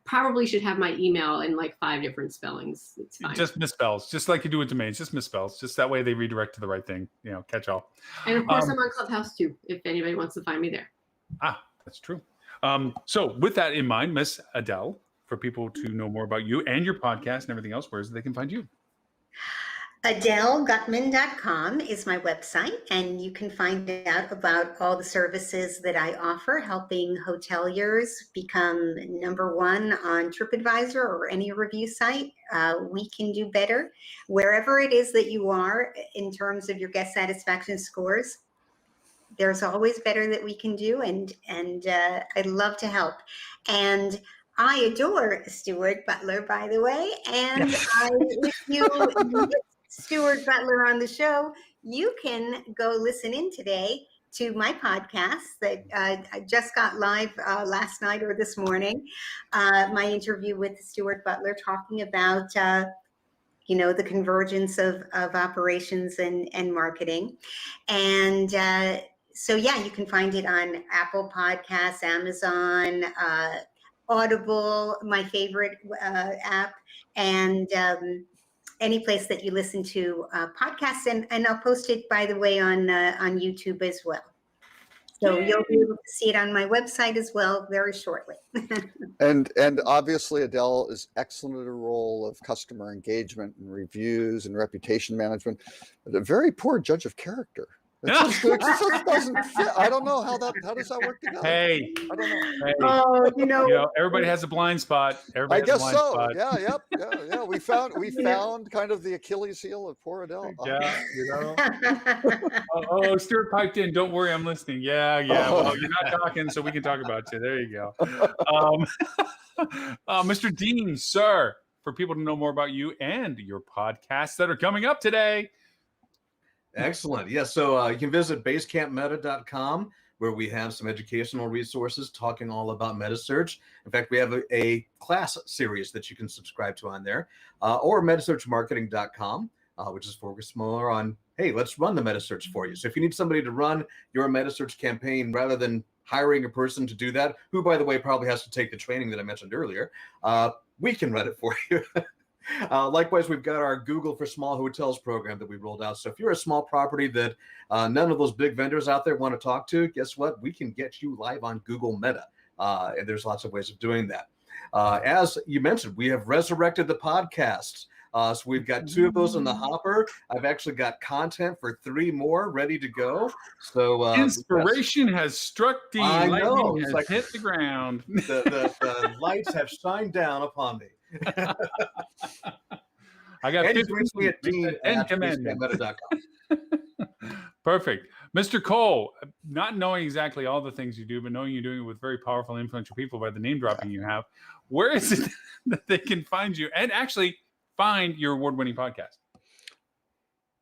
probably should have my email in like 5 different spellings. It's fine. Just misspells, just like you do with domains. Just misspells. Just that way they redirect to the right thing. Catch all. And of course, I'm on Clubhouse too, if anybody wants to find me there. That's true. So with that in mind, Miss Adele, for people to know more about you and your podcast and everything else, where is it they can find you? AdeleGutman.com is my website, and you can find out about all the services that I offer, helping hoteliers become #1 on TripAdvisor or any review site. We can do better wherever it is that you are in terms of your guest satisfaction scores. There's always better that we can do, and I'd love to help. And I adore Stuart Butler, by the way, and if you get Stuart Butler on the show, you can go listen in today to my podcast that I just got live last night or this morning, my interview with Stuart Butler, talking about the convergence of operations and marketing. And so, you can find it on Apple Podcasts, Amazon, Audible, my favorite app, and any place that you listen to podcasts. And I'll post it, by the way, on YouTube as well. So you'll be able to see it on my website as well very shortly. And obviously Adele is excellent at a role of customer engagement and reviews and reputation management, but a very poor judge of character. It just doesn't fit. I don't know how does that work together? Hey, I don't know. hey. Oh, Everybody has a blind spot. I guess so. Yeah. We found kind of the Achilles heel of poor Adele. Oh, Stuart piped in. Don't worry, I'm listening. Yeah. Well, you're not talking, so we can talk about you. There you go. Mr. Dean, sir, for people to know more about you and your podcasts that are coming up today. Excellent. Yeah. So you can visit basecampmeta.com, where we have some educational resources talking all about metasearch. In fact, we have a class series that you can subscribe to on there, or metasearchmarketing.com, which is focused more on, hey, let's run the metasearch for you. So if you need somebody to run your metasearch campaign rather than hiring a person to do that, who, by the way, probably has to take the training that I mentioned earlier, we can run it for you. Likewise, we've got our Google for Small Hotels program that we rolled out. So if you're a small property that none of those big vendors out there want to talk to, guess what? We can get you live on Google Meta. And there's lots of ways of doing that. As you mentioned, we have resurrected the podcasts. So we've got 2 of those in the hopper. I've actually got content for 3 more ready to go. So inspiration has struck deep. I know. Lightning It's has like hit the ground. the lights have shined down upon me. I got And you 15 can reach me at dean@meta.com. Perfect. Mr. Cole, not knowing exactly all the things you do, but knowing you're doing it with very powerful and influential people by the name dropping you have, where is it that they can find you and actually find your award-winning podcast?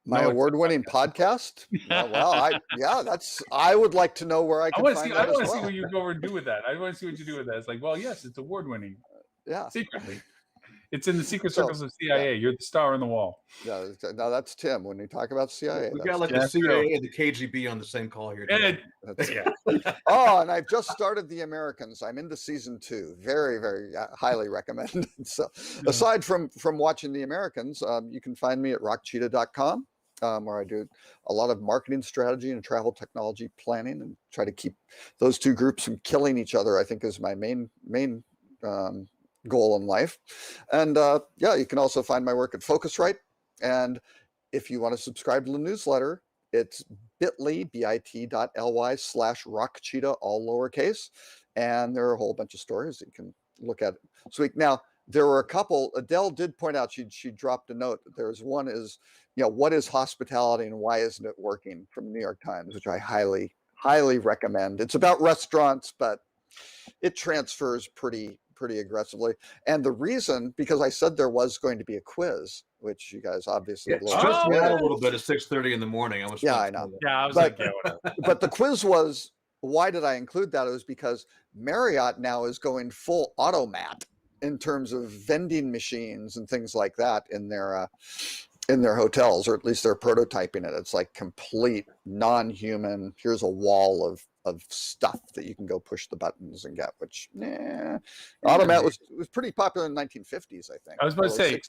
My award-winning podcast? I would like to know where I can find that. I want to see what you go and do with that. I want to see what you do with that. It's like, well, yes, it's award-winning. Yeah. Secretly. It's in the secret circles of CIA. Yeah. You're the star on the wall. Yeah, no, that's Tim. When you talk about CIA, we got like the CIA and the KGB on the same call here today. Oh, and I've just started The Americans. I'm into season 2. Very, very highly recommended. So, aside from watching The Americans, you can find me at rockcheetah.com, where I do a lot of marketing strategy and travel technology planning, and try to keep those 2 groups from killing each other. I think is my main goal in life. And you can also find my work at Focusrite. And if you want to subscribe to the newsletter, it's bit.ly/rockcheetah, all lowercase. And there are a whole bunch of stories that you can look at this week. Now, there were a couple. Adele did point out, she dropped a note. There's one is, what is hospitality and why isn't it working, from the New York Times, which I highly, highly recommend. It's about restaurants, but it transfers pretty aggressively. And the reason, because I said there was going to be a quiz, which you guys obviously stressed me out a little bit at 6:30 in the morning. I know. Yeah, I was like, but the quiz was, why did I include that? It was because Marriott now is going full automat in terms of vending machines and things like that in their hotels, or at least they're prototyping it. It's like complete non-human. Here's a wall of stuff that you can go push the buttons and get, which automat was pretty popular in the 1950s, I think. I was about to say,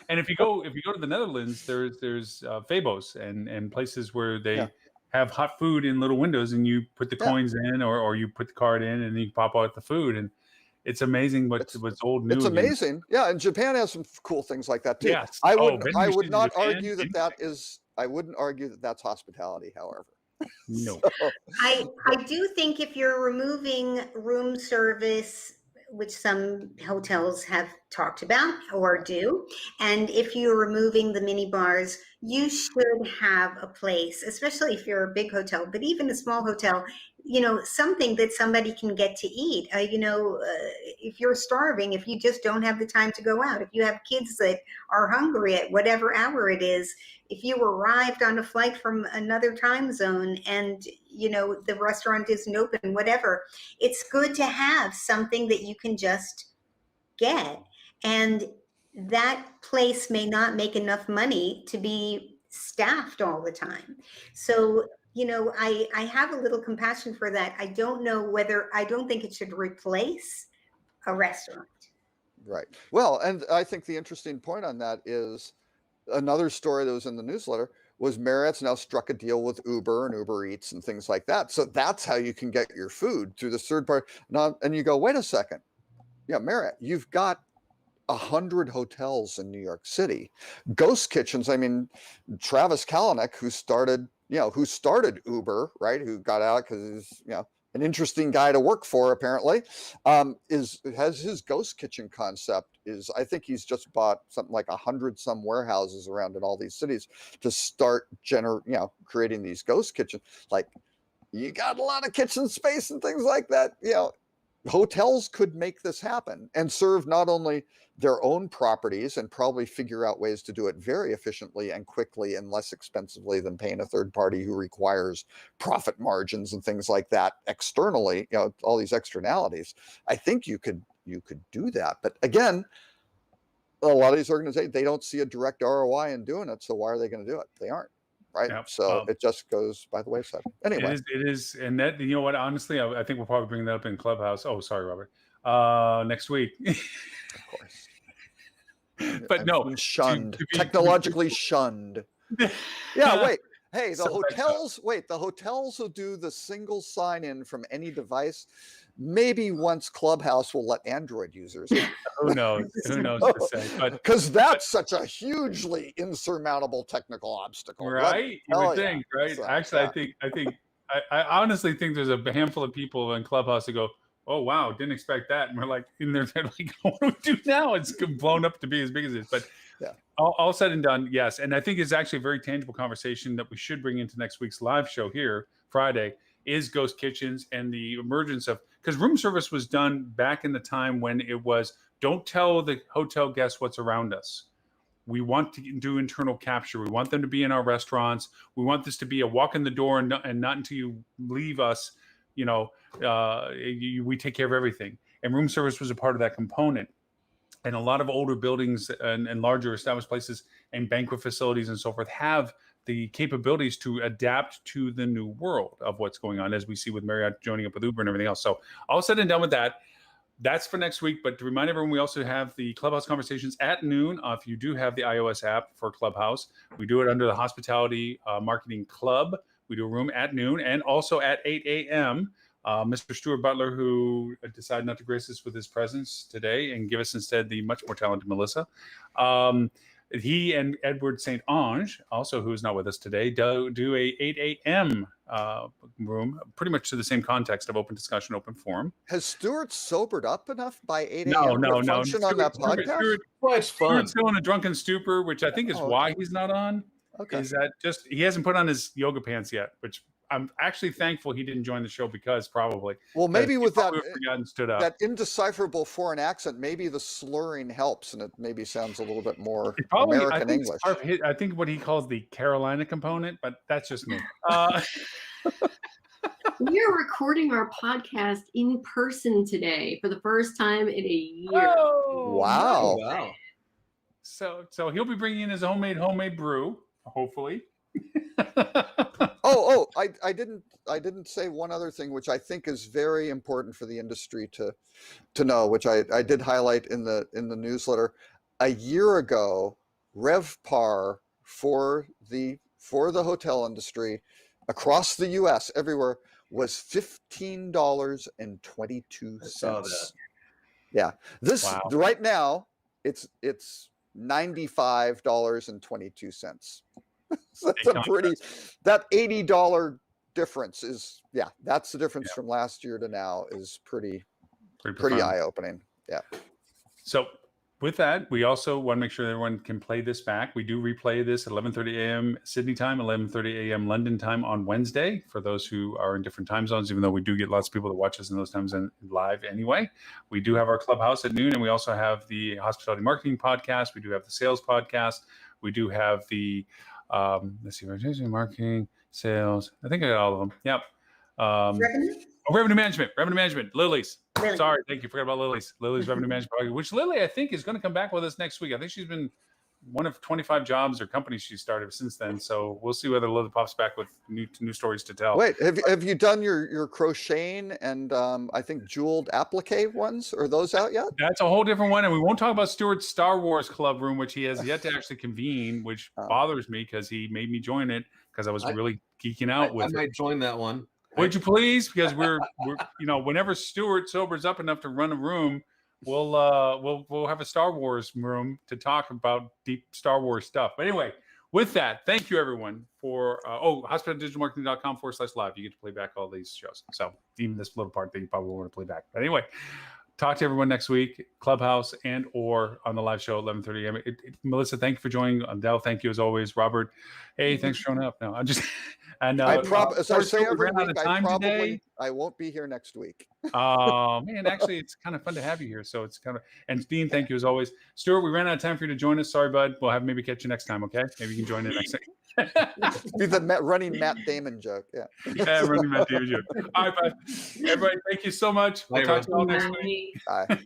and if you go to the Netherlands, there's Fabos and places where they have hot food in little windows, and you put the coins in, or you put the card in, and you pop out the food, and it's amazing what's old new. It's amazing. Yeah, and Japan has some cool things like that too. Yes. I would not argue that is. I wouldn't argue that that's hospitality, however. No. I do think if you're removing room service, which some hotels have talked about or do, and if you're removing the mini bars, you should have a place, especially if you're a big hotel, but even a small hotel, something that somebody can get to eat. If you're starving, if you just don't have the time to go out, if you have kids that are hungry at whatever hour it is, if you arrived on a flight from another time zone and, the restaurant isn't open, whatever, it's good to have something that you can just get. And that place may not make enough money to be staffed all the time. So, I have a little compassion for that. I don't think it should replace a restaurant. Right. Well, and I think the interesting point on that is another story that was in the newsletter was Marriott's now struck a deal with Uber and Uber Eats and things like that. So that's how you can get your food, through the third party. And you go, wait a second. Yeah, Marriott, you've got 100 hotels in New York City. Ghost kitchens. I mean, Travis Kalanick, who started Uber, right? Who got out because he's, an interesting guy to work for, apparently, has his ghost kitchen concept. I think he's just bought something like 100 some warehouses around in all these cities to start creating these ghost kitchens. Like, you got a lot of kitchen space and things like that. Hotels could make this happen and serve not only their own properties and probably figure out ways to do it very efficiently and quickly and less expensively than paying a third party who requires profit margins and things like that externally, all these externalities. I think you could do that. But again, a lot of these organizations, they don't see a direct ROI in doing it. So why are they going to do it? They aren't. right? Yeah, So it just goes by the wayside. Anyway, it is, and that, you know what? Honestly, I think we'll probably bring that up in Clubhouse. Oh, sorry, Robert. Next week. of course. But I've no, been shunned, to be technologically shunned. Yeah, wait. Hey, the So that's hotels, wait, the hotels will do the single sign in from any device. Maybe once Clubhouse will let Android users in. Who knows? Who knows to say? But Because that's such a hugely insurmountable technical obstacle. right, you tell would ya. think, right? So, Actually, yeah. I honestly think there's a handful of people in Clubhouse that go, "Oh wow, didn't expect that," and we're like, in there, they're like, "What do we do now?" It's blown up to be as big as it is, but. Yeah. All said and done, yes. And I think it's actually a very tangible conversation that we should bring into next week's live show here, Friday, is ghost kitchens and the emergence of, because room service was done back in the time when it was, don't tell the hotel guests what's around us. We want to do internal capture. We want them to be in our restaurants. We want this to be a walk in the door and not until you leave us, we take care of everything. And room service was a part of that component. And a lot of older buildings and larger established places and banquet facilities and so forth have the capabilities to adapt to the new world of what's going on, as we see with Marriott joining up with Uber and everything else. So all said and done with that, that's for next week. But to remind everyone, we also have the Clubhouse Conversations at noon. If you do have the iOS app for Clubhouse, we do it under the Hospitality Marketing Club. We do a room at noon and also at 8 a.m. Mr. Stuart Butler, who decided not to grace us with his presence today and give us instead the much more talented Melissa. He and Edward St. Ange, also who is not with us today, do a 8 a.m. Room, pretty much to the same context of open discussion, open forum. Has Stuart sobered up enough by 8 No. a.m. to function on that podcast? Well, it's fun. Stuart's still in a drunken stupor, which I think is why he's not on. Okay. Is that just he hasn't put on his yoga pants yet, which I'm actually thankful he didn't join the show because probably. Well, maybe with that, stood up. that indecipherable foreign accent, maybe the slurring helps and it maybe sounds a little bit more Probably, American English. I think what he calls the Carolina component, but that's just me. We are recording our podcast in person today for the first time in a year. Oh, Wow. Wow. So he'll be bringing in his homemade brew, hopefully. I didn't say one other thing, which I think is very important for the industry to know, which I did highlight in the newsletter. A year ago, RevPAR for the hotel industry across the U.S. everywhere was $15.22. I saw that. Yeah, Wow. right now it's $95.22. So that's that $80 difference is, that's the difference from last year to now is pretty eye-opening. Yeah. So with that, we also want to make sure that everyone can play this back. We do replay this at 11:30 a.m. Sydney time, 11:30 a.m. London time on Wednesday for those who are in different time zones, even though we do get lots of people that watch us in those times and live anyway. We do have our Clubhouse at noon, and we also have the Hospitality Marketing Podcast. We do have the Sales Podcast. We do have the let's see, marketing, sales. I think I got all of them. Yep. Revenue management. Lily's. Lily. Sorry, thank you. Forgot about Lily's revenue management project, which Lily, I think, is going to come back with us next week. I think she's been one of 25 jobs or companies she started since then. So we'll see whether Lily pops back with new stories to tell. Wait, have you done your crocheting and I think jeweled applique ones? Are those out yet? That's a whole different one, and we won't talk about Stuart's Star Wars Club room, which he has yet to actually convene, which bothers me because he made me join it because I was really geeking out with it. I might join that one. Would you please? Because we're whenever Stuart sobers up enough to run a room, we'll have a Star Wars room to talk about deep Star Wars stuff. But anyway, with that, thank you everyone for hospitaldigitalmarketing.com/live. You get to play back all these shows. So even this little part that you probably want to play back. But anyway, talk to everyone next week, Clubhouse and or on the live show at 11:30 a.m. Melissa, thank you for joining. Adele, thank you as always. Robert, hey, thanks for showing up. No, I'm just and as I say every week, today. I won't be here next week. Oh man, actually, it's kind of fun to have you here. So it's kind of, and Dean, thank you as always. Stuart, we ran out of time for you to join us. Sorry, bud. We'll maybe catch you next time. Okay, maybe you can join in next time. Be the running Matt Damon joke. Yeah. Yeah, running Matt Damon joke. All right, bud. Everybody, thank you so much. We'll talk to you all next week. Bye.